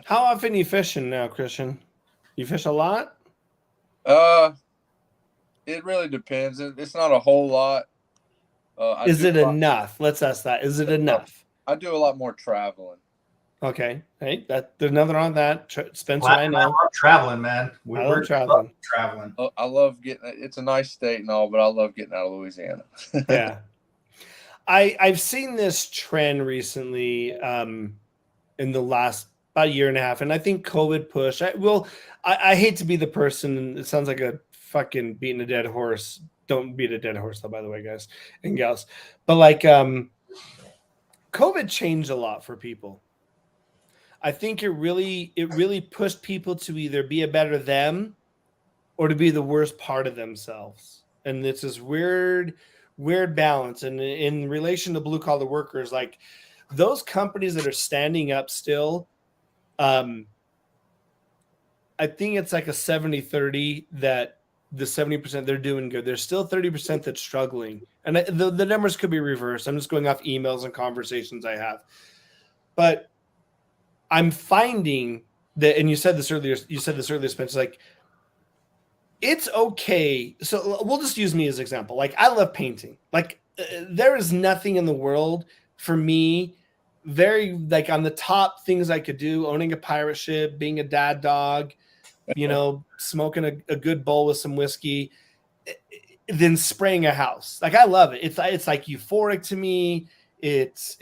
How often are you fishing now, Christian? You fish a lot? It really depends. It's not a whole lot. Is it enough? Let's ask that. Is it enough? I do a lot more traveling. Okay. Hey, there's nothing wrong with that. Spencer, I know. I love traveling, man. I love traveling. I love it's a nice state and all, but I love getting out of Louisiana. Yeah. I've seen this trend recently in the last about a year and a half, and I think COVID push. I hate to be the person, and it sounds like a fucking beating a dead horse. Don't beat a dead horse, though, by the way, guys and gals. But like, COVID changed a lot for people. I think it really pushed people to either be a better them or to be the worst part of themselves. And it's this weird balance. And in relation to blue collar workers, like those companies that are standing up still, I think it's like a 70-30 that the 70% they're doing good. There's still 30% that's struggling. And the numbers could be reversed. I'm just going off emails and conversations I have. But I'm finding that, and you said this earlier, Spencer, like, it's okay. So we'll just use me as an example. Like, I love painting. Like, there is nothing in the world for me very, like, on the top things I could do, owning a pirate ship, being a dad dog, you know, smoking a good bowl with some whiskey, than spraying a house. Like, I love it. It's like euphoric to me. It's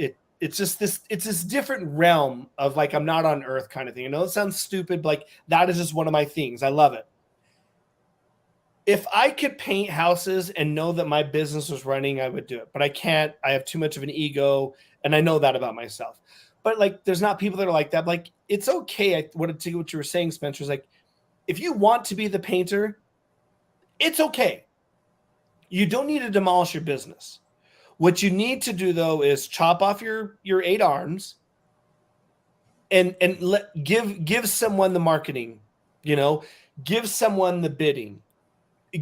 just this different realm of, like, I'm not on earth kind of thing. I know it sounds stupid, but, like, that is just one of my things. I love it. If I could paint houses and know that my business was running, I would do it, but I can't. I have too much of an ego, and I know that about myself. But, like, there's not people that are like that. Like, it's okay. What you were saying, Spencer, is like, if you want to be the painter, it's okay. You don't need to demolish your business. What you need to do, though, is chop off your 8 arms and give someone the marketing, you know, give someone the bidding,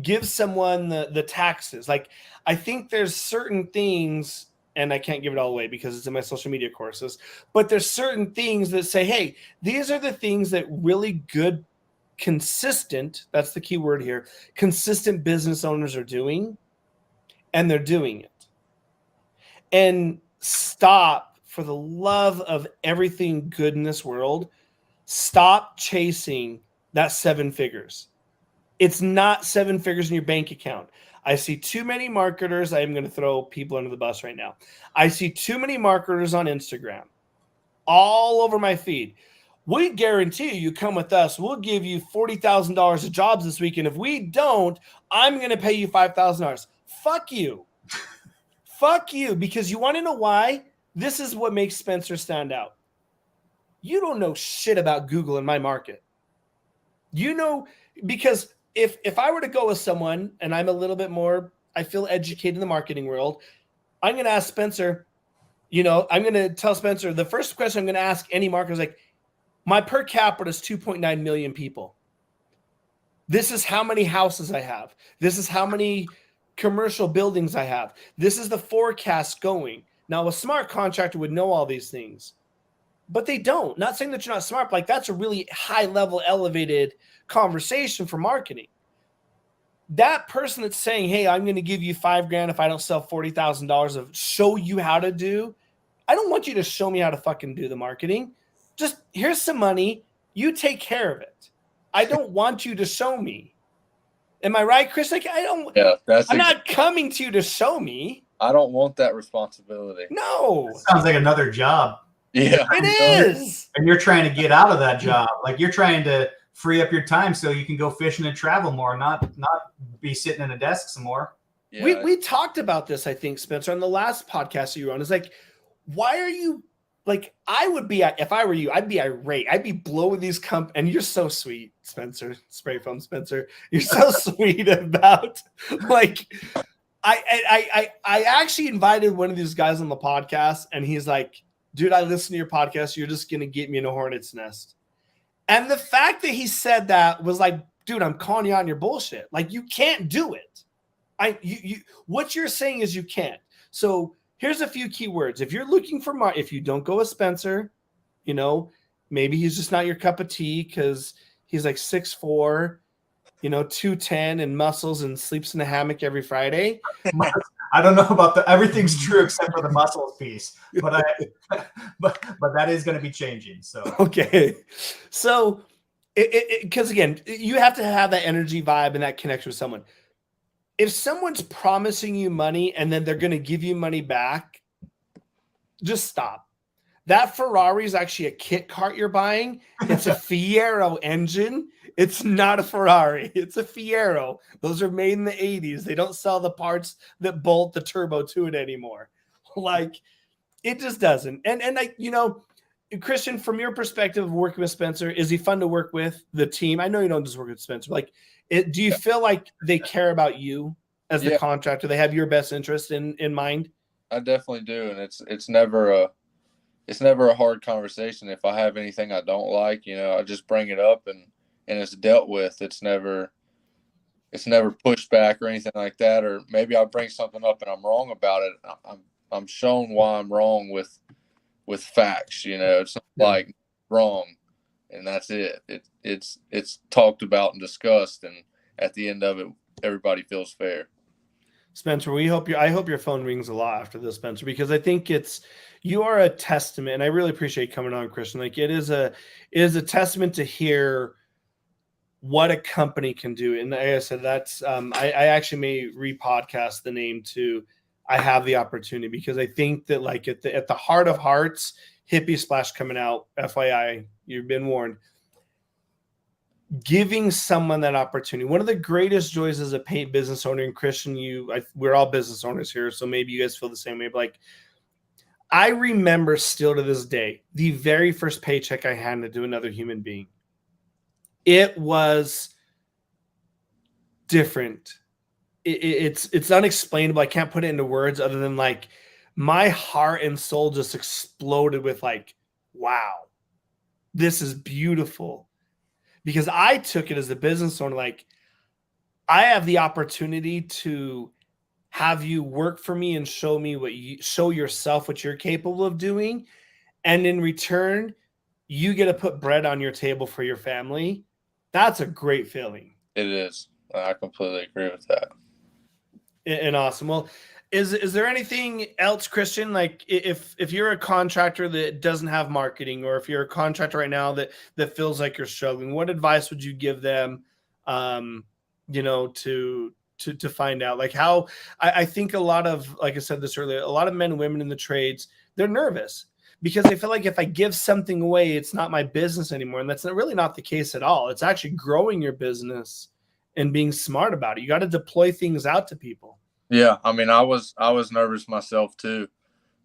give someone the taxes. Like, I think there's certain things, and I can't give it all away because it's in my social media courses, but there's certain things that say, hey, these are the things that really good, consistent, that's the key word here, consistent business owners are doing, and they're doing it. And stop, for the love of everything good in this world, stop chasing that 7 figures. It's not 7 figures in your bank account. I see too many marketers. I am going to throw people under the bus right now. I see too many marketers on Instagram all over my feed. We guarantee you come with us, we'll give you $40,000 of jobs this week. And if we don't, I'm going to pay you $5,000. Fuck you. Fuck you. Because you want to know why? This is what makes Spencer stand out. You don't know shit about Google in my market. You know, because if I were to go with someone and I'm a little bit more, I feel educated in the marketing world, I'm going to ask Spencer, you know, I'm going to tell Spencer, the first question I'm going to ask any marketer is like, my per capita is 2.9 million people. This is how many houses I have. This is how many commercial buildings I have. This is the forecast going. Now, a smart contractor would know all these things, but they don't. Not saying that you're not smart, but, like, that's a really high level, elevated conversation for marketing. That person that's saying, hey, I'm going to give you $5,000 if I don't sell $40,000 of show you how to do. I don't want you to show me how to fucking do the marketing. Just here's some money. You take care of it. I don't want you to show me. Am I right, Chris? Like, I'm not coming to you to show me. I don't want that responsibility. No. That sounds like another job. Yeah. It is. And you're trying to get out of that job. Like, you're trying to free up your time so you can go fishing and travel more, not be sitting in a desk some more. Yeah. We talked about this, I think, Spencer, on the last podcast that you were on. It's like, why are you, like, I would be, if I were you, I'd be irate. I'd be blowing these and you're so sweet, Spencer, spray foam Spencer. You're so sweet about, like, I actually invited one of these guys on the podcast, and he's like, dude, I listen to your podcast. You're just going to get me in a hornet's nest. And the fact that he said that was like, dude, I'm calling you on your bullshit. Like, you can't do it. What you're saying is you can't. So here's a few key words. If you're looking for if you don't go with Spencer, you know, maybe he's just not your cup of tea because he's like 6'4", you know, 210 and muscles and sleeps in a hammock every Friday. I don't know about everything's true except for the muscles piece, but that is going to be changing. So, okay. So because again, you have to have that energy vibe and that connection with someone. If someone's promising you money and then they're going to give you money back, just stop. That Ferrari is actually a kit cart you're buying. It's a Fiero engine. It's not a Ferrari. It's a Fiero. Those are made in the 80s. They don't sell the parts that bolt the turbo to it anymore. Like, it just doesn't. And like, you know, Christian, from your perspective of working with Spencer, is he fun to work with, the team? I know you don't just work with Spencer. Like, do you feel like they care about you as the contractor? They have your best interest in mind? I definitely do. And it's never a hard conversation. If I have anything I don't like, you know, I just bring it up and it's dealt with. It's never pushed back or anything like that. Or maybe I bring something up and I'm wrong about it. I'm shown why I'm wrong with facts. You know, it's not like wrong, and that's it. It's talked about and discussed, and at the end of it, everybody feels fair. Spencer, I hope your phone rings a lot after this, Spencer, because I think you are a testament, and I really appreciate coming on, Christian. Like it is a testament to hear what a company can do. And like I said, that's I actually may re-podcast the name to I have the opportunity, because I think that like at the heart of hearts, Hippie Splash coming out, FYI, you've been warned. Giving someone that opportunity. One of the greatest joys as a paid business owner, and Christian, we're all business owners here, so maybe you guys feel the same way. But like, I remember still to this day, the very first paycheck I handed to another human being. It was different. It's unexplainable. I can't put it into words other than like my heart and soul just exploded with like, wow, this is beautiful. Because I took it as a business owner, like I have the opportunity to have you work for me and show yourself what you're capable of doing. And in return, you get to put bread on your table for your family. That's a great feeling. It is. I completely agree with that. And awesome. Well, is there anything else, Christian? Like if you're a contractor that doesn't have marketing, or if you're a contractor right now that feels like you're struggling, what advice would you give them, to find out? Like how I think a lot of, like I said this earlier, a lot of men and women in the trades, they're nervous because they feel like if I give something away, it's not my business anymore. And that's really not the case at all. It's actually growing your business and being smart about it. You got to deploy things out to people. Yeah, I mean, I was nervous myself too,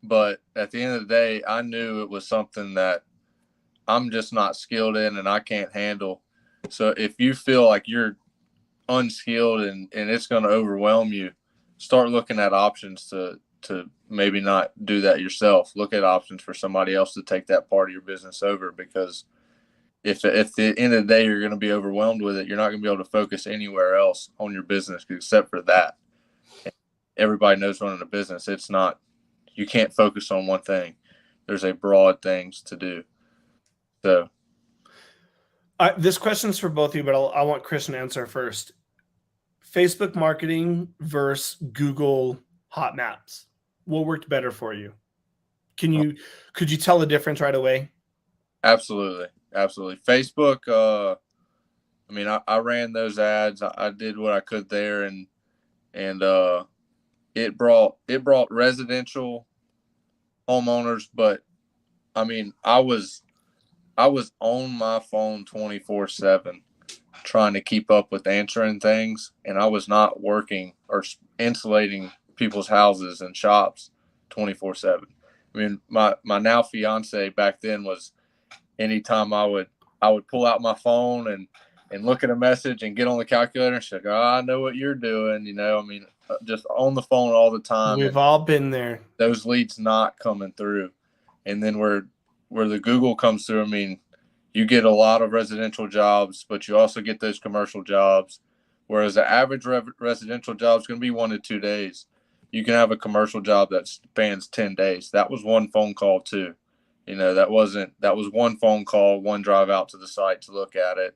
but at the end of the day, I knew it was something that I'm just not skilled in and I can't handle. So if you feel like you're unskilled and it's going to overwhelm you, start looking at options to maybe not do that yourself. Look at options for somebody else to take that part of your business over, because if at the end of the day you're going to be overwhelmed with it, you're not going to be able to focus anywhere else on your business except for that. Everybody knows running a business, it's not, you can't focus on one thing. There's a broad things to do. So this question is for both of you, but I want Christian to answer first. Facebook marketing versus Google Hot Maps. What worked better for you? Could you tell the difference right away? Absolutely. Facebook, I mean, I ran those ads. I did what I could there, and it brought residential homeowners, but I mean, I was on my phone 24/7 trying to keep up with answering things, and I was not working or insulating people's houses and shops 24/7. I mean, my now fiance back then was, anytime I would pull out my phone and look at a message and get on the calculator and she's like, oh, I know what you're doing. I mean, just on the phone all the time. We've all been there. Those leads not coming through. And then where the Google comes through, I mean, you get a lot of residential jobs, but you also get those commercial jobs. Whereas the average residential job is going to be 1 to 2 days. You can have a commercial job that spans 10 days. That was one phone call too. That was one phone call, one drive out to the site to look at it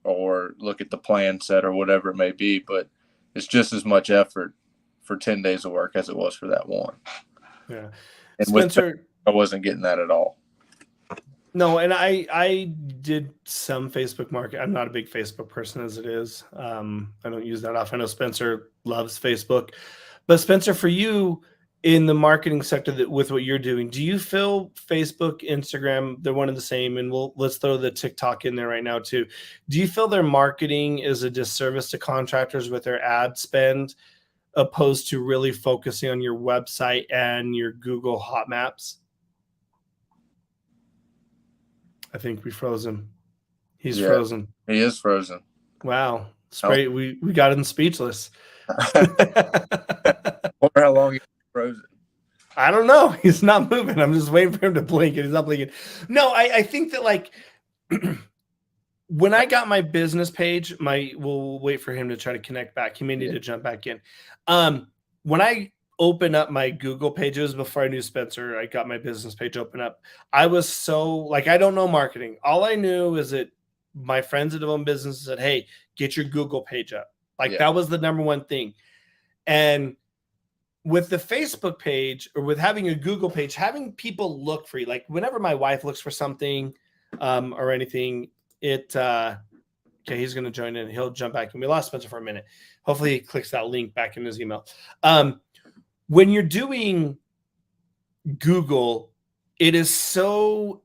or look at the plan set or whatever it may be. But it's just as much effort for 10 days of work as it was for that one. Yeah. And Spencer, I wasn't getting that at all. No, and I did some Facebook market. I'm not a big Facebook person as it is. I don't use that often. I know Spencer loves Facebook. But Spencer, for you in the marketing sector with what you're doing, do you feel Facebook, Instagram, they're one and the same? And let's throw the TikTok in there right now too. Do you feel their marketing is a disservice to contractors with their ad spend, opposed to really focusing on your website and your Google Hot Maps? I think we froze him. He's frozen. He is frozen. Wow. Spray, we got him speechless. I wonder how long he's frozen. I don't know. He's not moving. I'm just waiting for him to blink, and he's not blinking. No, I think that like when I got my business page, we'll wait for him to try to connect back. He may need to jump back in. When I open up my Google pages before I knew Spencer. I got my business page open up. I was so like, I don't know marketing. All I knew is that my friends that own businesses said, hey, get your Google page up. Like that was the number one thing. And with the Facebook page or with having a Google page, having people look for you, like whenever my wife looks for something or anything, okay, he's going to join in. He'll jump back. And we lost Spencer for a minute. Hopefully he clicks that link back in his email. When you're doing Google, it is so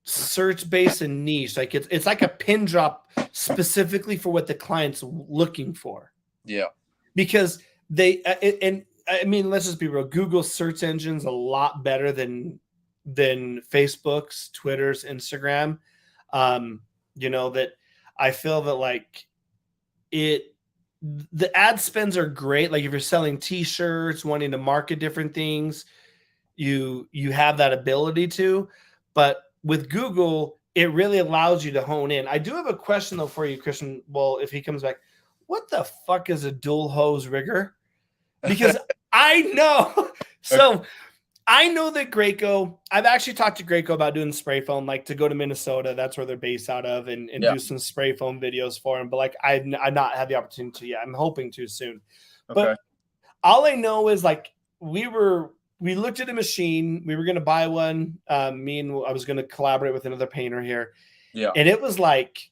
search-based and niche. Like it's like a pin drop specifically for what the client's looking for. Yeah. Because and I mean, let's just be real. Google's search engine's a lot better than Facebook's, Twitter's, Instagram. That I feel that like the ad spends are great. Like if you're selling t-shirts, wanting to market different things, you have that ability to, but with Google, it really allows you to hone in. I do have a question though for you, Christian. Well, if he comes back, what the fuck is a dual hose rigger? Because I know. So I know that Graco, I've actually talked to Graco about doing spray foam, like to go to Minnesota. That's where they're based out of and do some spray foam videos for them. But like, I've not had the opportunity to yet. I'm hoping to soon. Okay. But all I know is like, we looked at a machine. We were going to buy one. I was going to collaborate with another painter here. Yeah. And it was like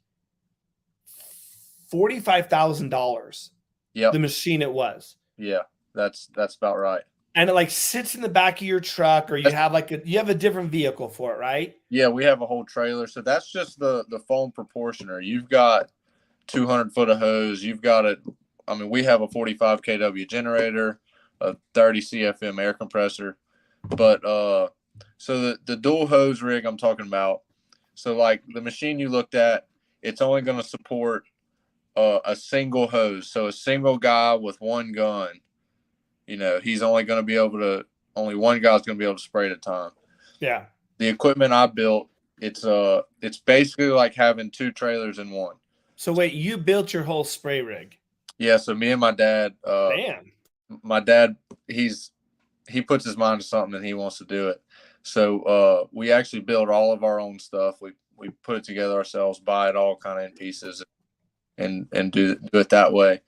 $45,000. Yeah. The machine it was. Yeah. That's about right. And it like sits in the back of your truck, or you have a different vehicle for it, right? Yeah, we have a whole trailer. So that's just the foam proportioner. You've got 200 foot of hose. You've got it. I mean, we have a 45 kW generator, a 30 CFM air compressor. But so the dual hose rig I'm talking about. So like the machine you looked at, it's only going to support a single hose. So a single guy with one gun. He's only going to be only one guy's going to be able to spray at a time. Yeah. The equipment I built, it's basically like having two trailers in one. So wait, you built your whole spray rig? Yeah. So me and my dad, my dad, he puts his mind to something and he wants to do it. So we actually build all of our own stuff. We put it together ourselves, buy it all kind of in pieces and do it that way.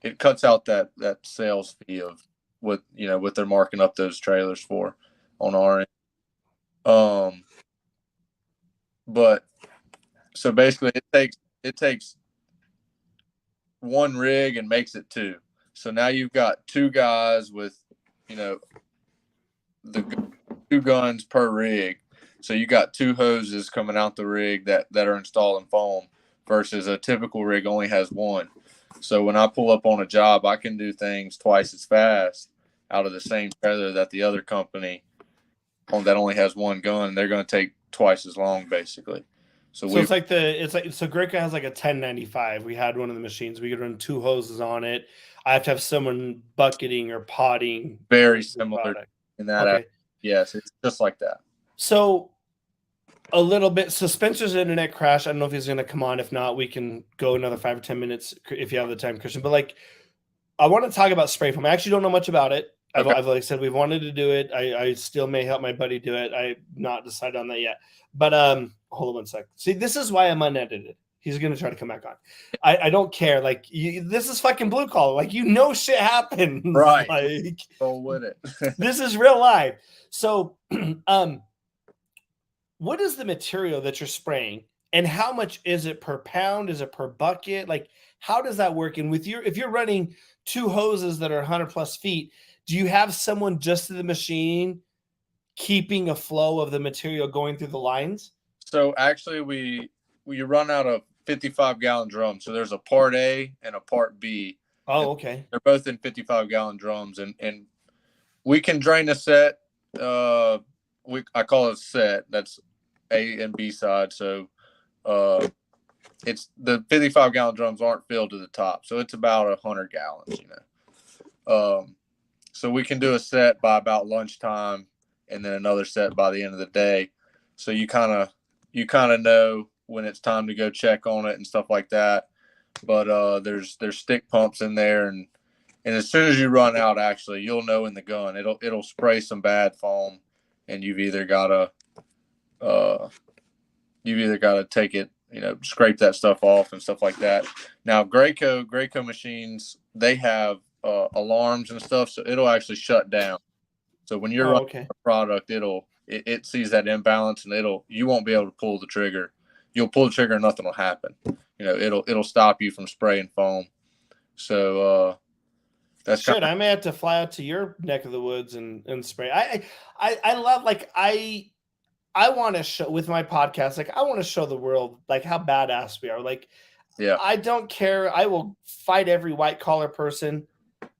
It cuts out that sales fee of what they're marking up those trailers for on our end. But so basically it takes one rig and makes it two. So now you've got two guys with the two guns per rig. So you got two hoses coming out the rig that are installing foam versus a typical rig only has one. So when I pull up on a job, I can do things twice as fast out of the same trailer that the other company that only has one gun. They're going to take twice as long, basically. So Graco has like a 1095. We had one of the machines. We could run two hoses on it. I have to have someone bucketing or potting. Very similar in that. Okay. Yes, it's just like that. So a little bit. So Spencer's internet crashed. I don't know if he's going to come on. If not, we can go another 5 or 10 minutes if you have the time, Christian. But like, I want to talk about spray foam. I actually don't know much about it. Okay. I've like said, we've wanted to do it. I still may help my buddy do it. I've not decided on that yet. But hold on one sec. See, this is why I'm unedited. He's going to try to come back on. I don't care. Like, this is fucking blue collar. Like, shit happens. Right. Like, go with it. This is real life. So, what is the material that you're spraying, and how much is it per pound? Is it per bucket? Like, how does that work? And if you're running two hoses that are 100 plus feet, do you have someone just to the machine keeping a flow of the material going through the lines? So actually we run out of 55-gallon drums. So there's a part A and a part B. Oh, okay. They're both in 55-gallon drums, and we can drain a set. I call it a set. That's A and B side. So it's the 55-gallon drums aren't filled to the top. So it's about 100 gallons, so we can do a set by about lunchtime and then another set by the end of the day. So you kind of know when it's time to go check on it and stuff like that. But there's stick pumps in there, and And as soon as you run out, actually, you'll know in the gun. It'll spray some bad foam, and you've either got to take it, scrape that stuff off and stuff like that. Now, Graco machines, they have alarms and stuff, so it'll actually shut down. So when you're running a product, it sees that imbalance, and you won't be able to pull the trigger. You'll pull the trigger and nothing will happen. It'll stop you from spraying foam. So that's shit. I may have to fly out to your neck of the woods and spray. I love, like, I want to show with my podcast, like, I want to show the world like how badass we are. Like, yeah, I don't care. I will fight every white collar person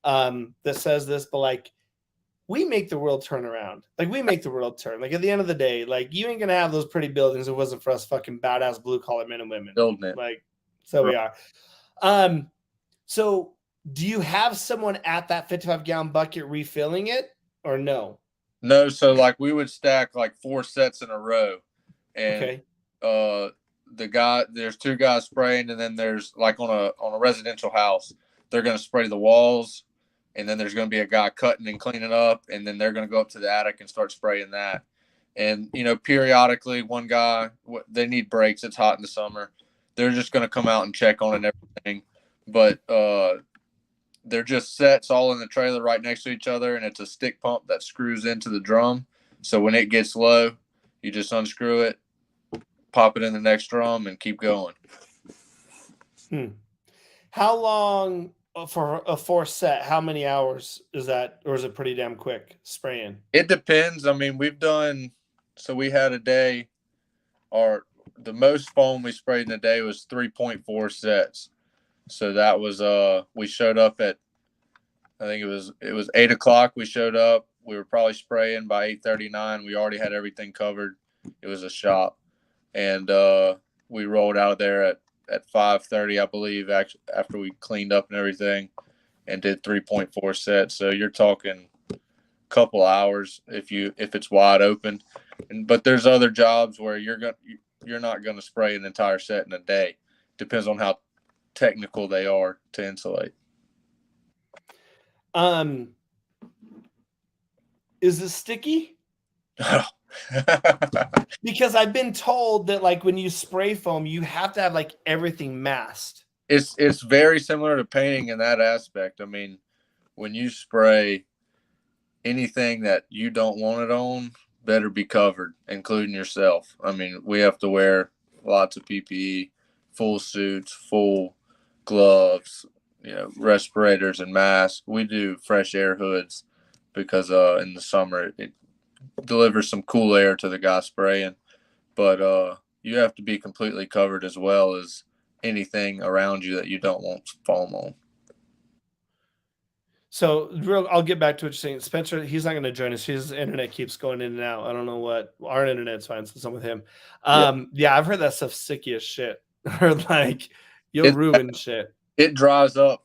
that says this, but like, we make the world turn around. Like, we make the world turn. Like, at the end of the day, like, you ain't gonna have those pretty buildings if it wasn't for us fucking badass blue collar men and women building it. Like, so we are. So do you have someone at that 55-gallon bucket refilling it or no? No, so like we would stack like 4 sets in a row, and there's 2 guys spraying, and then there's like on a residential house, they're gonna spray the walls, and then there's gonna be a guy cutting and cleaning up, and then they're gonna go up to the attic and start spraying that. And periodically, one guy, they need breaks. It's hot in the summer. They're just gonna come out and check on it and everything, but they're just sets all in the trailer right next to each other, and it's a stick pump that screws into the drum. So when it gets low, you just unscrew it, pop it in the next drum, and keep going. How long for a 4 set? How many hours is that, or is it pretty damn quick spraying? It depends. I mean, we had a day, the most foam we sprayed in a day was 3.4 sets. So that was we showed up at, I think it was 8 o'clock. We showed up. We were probably spraying by 8:39. We already had everything covered. It was a shop, and we rolled out of there at 5:30, I believe, after we cleaned up and everything, and did 3.4 sets. So you're talking a couple hours if it's wide open. But there's other jobs where you're not gonna spray an entire set in a day. Depends on how technical they are to insulate. Is this sticky? Because I've been told that, like, when you spray foam, you have to have like everything masked. It's very similar to painting in that aspect. I mean, when you spray, anything that you don't want it on better be covered, including yourself. I mean, we have to wear lots of PPE, full suits, full gloves, respirators and masks. We do fresh air hoods because in the summer it delivers some cool air to the guy spraying. But you have to be completely covered as well as anything around you that you don't want foam on. So I'll get back to what you're saying. Spencer, he's not going to join us. His internet keeps going in and out. I don't know what. Our internet's fine, so some with him. Yeah, I've heard that stuff's sticky as shit. Or like, you'll ruin shit. It dries up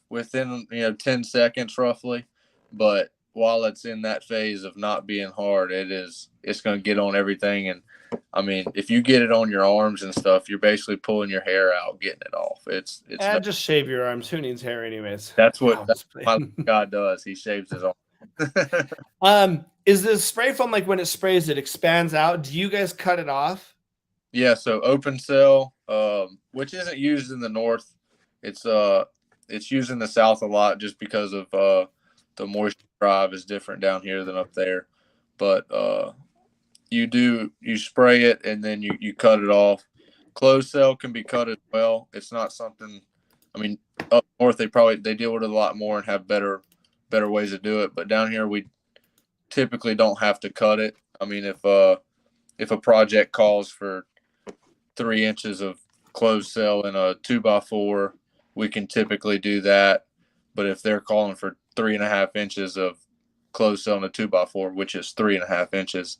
within 10 seconds roughly, but while it's in that phase of not being hard, it's going to get on everything. And I mean, if you get it on your arms and stuff, you're basically pulling your hair out, getting it off. It's just shave your arms. Who needs hair anyways? That's what God does. He shaves his arms. Is the spray foam, like, when it sprays, it expands out? Do you guys cut it off? Yeah. So open cell, which isn't used in the north. It's used in the south a lot just because of the moisture drive is different down here than up there. But you spray it and then you cut it off. Closed cell can be cut as well. It's not something, I mean, up north they deal with it a lot more and have better ways to do it. But down here we typically don't have to cut it. I mean, if a project calls for 3 inches of closed cell in a 2x4, we can typically do that. But if they're calling for 3.5 inches of closed cell in a 2x4, which is 3.5 inches,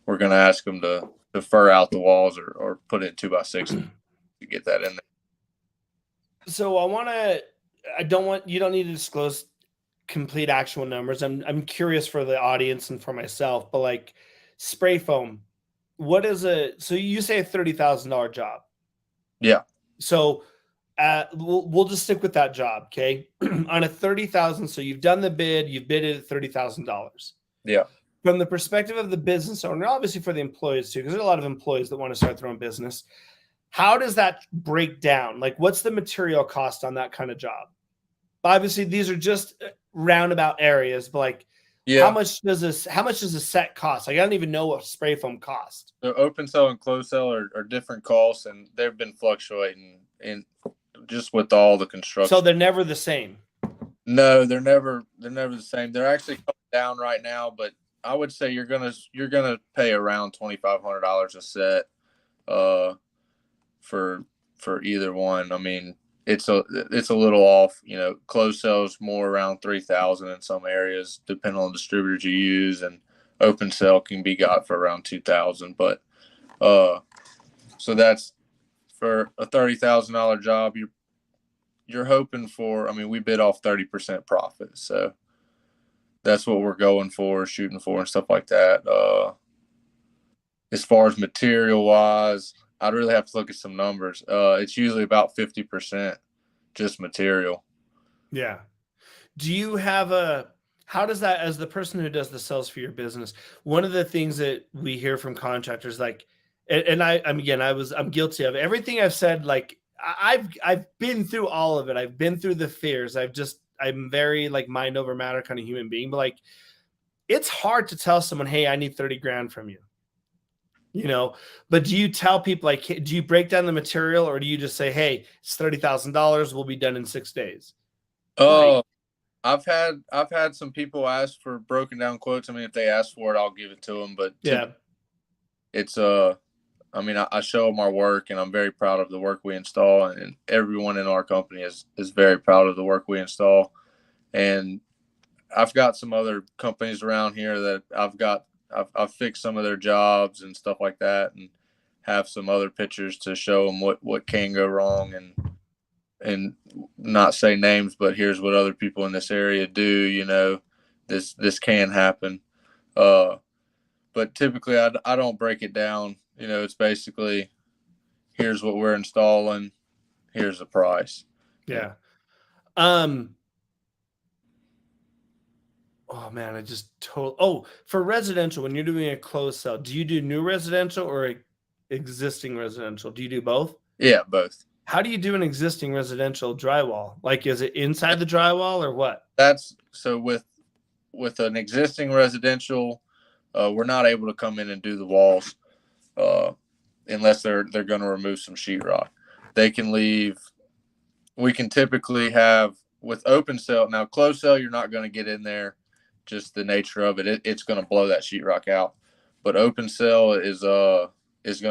we're going to ask them to fur out the walls or put it in 2x6 to get that in there. So you don't need to disclose complete actual numbers. I'm curious for the audience and for myself, but like, spray foam, so you say a $30,000 job. Yeah. So we'll just stick with that job, okay? On a 30,000, so you've done the bid, you've bid it at $30,000. Yeah. From the perspective of the business owner, obviously for the employees too, because there's a lot of employees that want to start their own business. How does that break down? Like, what's the material cost on that kind of job? Obviously, these are just roundabout areas, but like, Yeah. how much does a set cost? Like, I don't even know what spray foam cost. So open cell and closed cell are different costs, and they've been fluctuating in just with all the construction. So they're never the same. No, they're never the same. They're actually coming down right now, but I would say you're gonna pay around $2,500 a set for either one. I mean, it's a little off. You know, closed cells more around 3,000 in some areas, depending on the distributors you use, and open cell can be got for around 2,000. But so that's for a $30,000 job. You're hoping for. I mean, we bid off 30% profit, so that's what we're going for, shooting for, and stuff like that. As far as material wise, I'd really have to look at some numbers. It's usually about 50% just material. Yeah. Do you have how does that, as the person who does the sales for your business, one of the things that we hear from contractors, like, and I'm guilty of everything I've said. Like, I've been through all of it. I've been through the fears. I'm very like mind over matter kind of human being, but like, it's hard to tell someone, hey, I need 30 grand from you. You know, but do you tell people, like, do you break down the material, or do you just say, hey, it's $30,000, we'll be done in 6 days? Oh, I've had some people ask for broken down quotes. I mean, if they ask for it, I'll give it to them. But yeah, it's I mean, I show them our work, and I'm very proud of the work we install, and everyone in our company is very proud of the work we install. And I've got some other companies around here that I've fixed some of their jobs and stuff like that, and have some other pictures to show them what can go wrong, and not say names, but here's what other people in this area do. You know, this can happen. But typically I don't break it down. You know, it's basically, here's what we're installing, here's the price. Yeah. Oh man, for residential, when you're doing a closed cell, do you do new residential or existing residential? Do you do both? Yeah, both. How do you do an existing residential drywall? Like, is it inside the drywall or what? That's so with an existing residential, we're not able to come in and do the walls unless they're going to remove some sheetrock. They can leave. We can typically have with open cell. Now, closed cell, you're not going to get in there. Just the nature of it, it's going to blow that sheetrock out. But open cell is going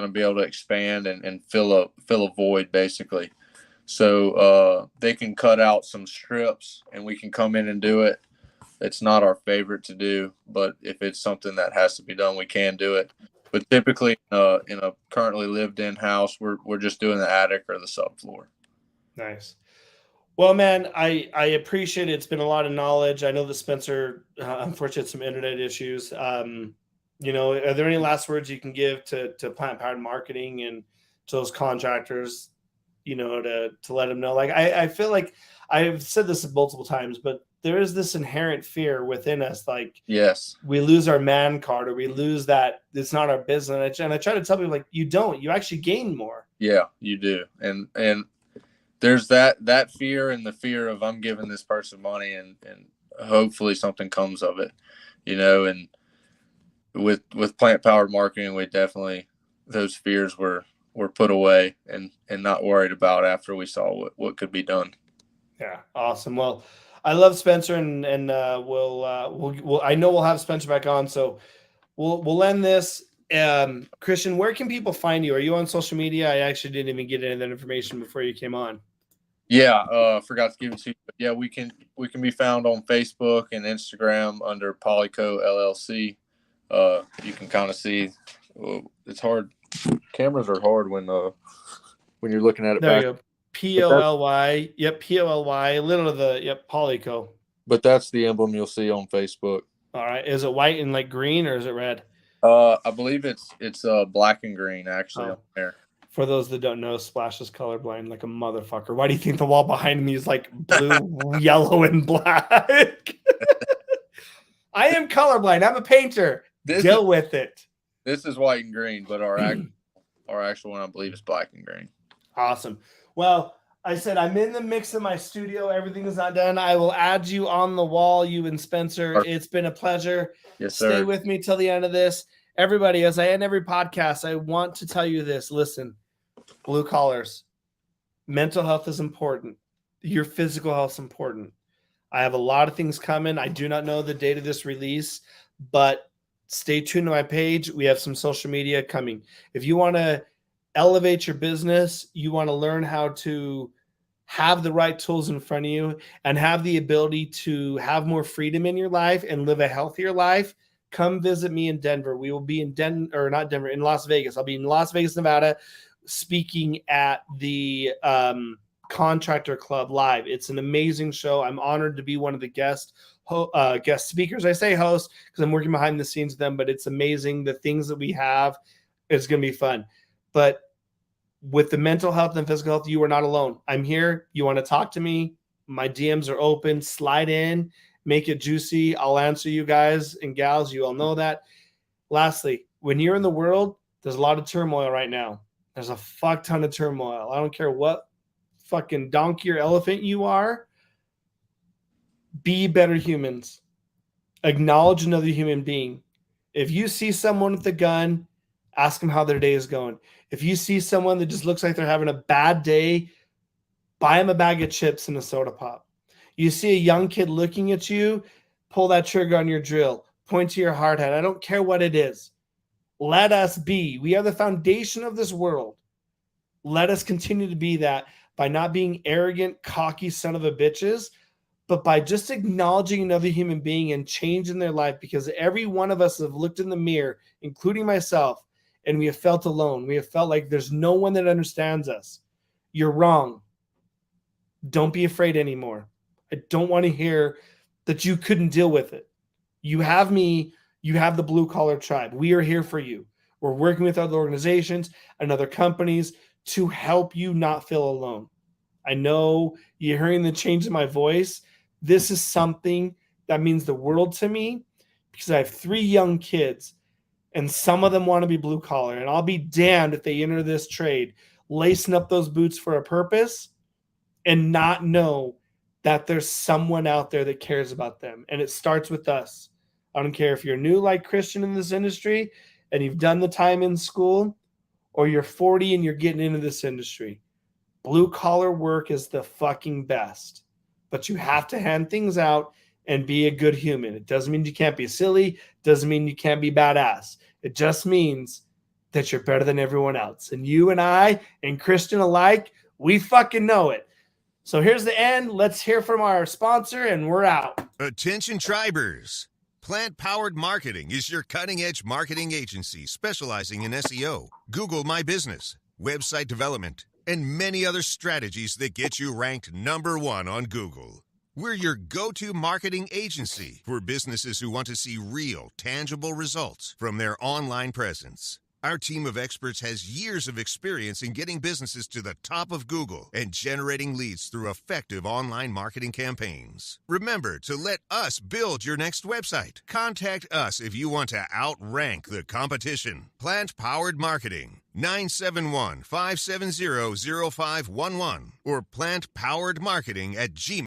to be able to expand and fill a void basically. So they can cut out some strips, and we can come in and do it. It's not our favorite to do, but if it's something that has to be done, we can do it. But typically, in a currently lived-in house, we're just doing the attic or the subfloor. Nice. Well, man, I appreciate it. It's been a lot of knowledge. I know that Spencer, unfortunately, had some internet issues. You know, are there any last words you can give to Plant Powered Marketing and to those contractors, you know, to let them know? Like, I feel like I've said this multiple times, but there is this inherent fear within us. Like, yes, we lose our man card, or we lose that it's not our business. And I try to tell people, like, you don't. You actually gain more. Yeah, you do. And there's that fear, and the fear of I'm giving this person money and hopefully something comes of it, you know. And with Plant Powered Marketing, we definitely, those fears were put away and not worried about after we saw what could be done. Yeah, awesome. Well, I love Spencer, and we'll I know we'll have Spencer back on, so we'll end this. Christian, where can people find you? Are you on social media? I actually didn't even get any of that information before you came on. Yeah, forgot to give it to you. But yeah, we can be found on Facebook and Instagram under Polyco LLC. You can kind of see. It's hard. Cameras are hard when you're looking at it. There you go. POLY. Yep, POLY. Little of the Polyco. But that's the emblem you'll see on Facebook. All right. Is it white and like green, or is it red? I believe it's black and green actually on there. For those that don't know, Splash is colorblind like a motherfucker. Why do you think the wall behind me is like blue, yellow, and black? I am colorblind. I'm a painter. Deal with it. This is white and green, but our actual one, I believe, is black and green. Awesome. Well, I said I'm in the mix of my studio. Everything is not done. I will add you on the wall, you and Spencer. It's been a pleasure. Yes, sir. Stay with me till the end of this. Everybody, as I end every podcast, I want to tell you this. Listen, blue collars, mental health is important. Your physical health is important. I have a lot of things coming. I do not know the date of this release, but stay tuned to my page. We have some social media coming. If you want to elevate your business, you want to learn how to have the right tools in front of you and have the ability to have more freedom in your life and live a healthier life, come visit me in Denver. We will be in in Las Vegas. I'll be in Las Vegas, Nevada, speaking at the Contractor Club live. It's an amazing show. I'm honored to be one of the guest speakers. I say host because I'm working behind the scenes with them, but it's amazing. The things that we have, it's going to be fun. But with the mental health and physical health, you are not alone. I'm here. You want to talk to me? My DMs are open. Slide in. Make it juicy. I'll answer you guys and gals. You all know that. Lastly, when you're in the world, there's a lot of turmoil right now. There's a fuck ton of turmoil. I don't care what fucking donkey or elephant you are. Be better humans. Acknowledge another human being. If you see someone with a gun, ask them how their day is going. If you see someone that just looks like they're having a bad day, buy them a bag of chips and a soda pop. You see a young kid looking at you, pull that trigger on your drill. Point to your hard hat. I don't care what it is. Let us be. We are the foundation of this world. Let us continue to be that by not being arrogant, cocky son of a bitches, but by just acknowledging another human being and changing their life, because every one of us have looked in the mirror, including myself, and we have felt alone. We have felt like there's no one that understands us. You're wrong. Don't be afraid anymore. I don't want to hear that you couldn't deal with it. You have me. You have the Blue Collar Tribe. We are here for you. We're working with other organizations and other companies to help you not feel alone. I know you're hearing the change in my voice. This is something that means the world to me because I have 3 young kids and some of them want to be blue collar, and I'll be damned if they enter this trade lacing up those boots for a purpose and not know that there's someone out there that cares about them. And it starts with us. I don't care if you're new like Christian in this industry and you've done the time in school, or you're 40 and you're getting into this industry. Blue collar work is the fucking best, but you have to hand things out and be a good human. It doesn't mean you can't be silly. Doesn't mean you can't be badass. It just means that you're better than everyone else. And you and I and Christian alike, we fucking know it. So here's the end. Let's hear from our sponsor and we're out. Attention Tribers. Plant-Powered Marketing is your cutting-edge marketing agency specializing in SEO, Google My Business, website development, and many other strategies that get you ranked #1 on Google. We're your go-to marketing agency for businesses who want to see real, tangible results from their online presence. Our team of experts has years of experience in getting businesses to the top of Google and generating leads through effective online marketing campaigns. Remember to let us build your next website. Contact us if you want to outrank the competition. Plant-Powered Marketing, 971-570-0511 or plantpoweredmarketing@gmail.com.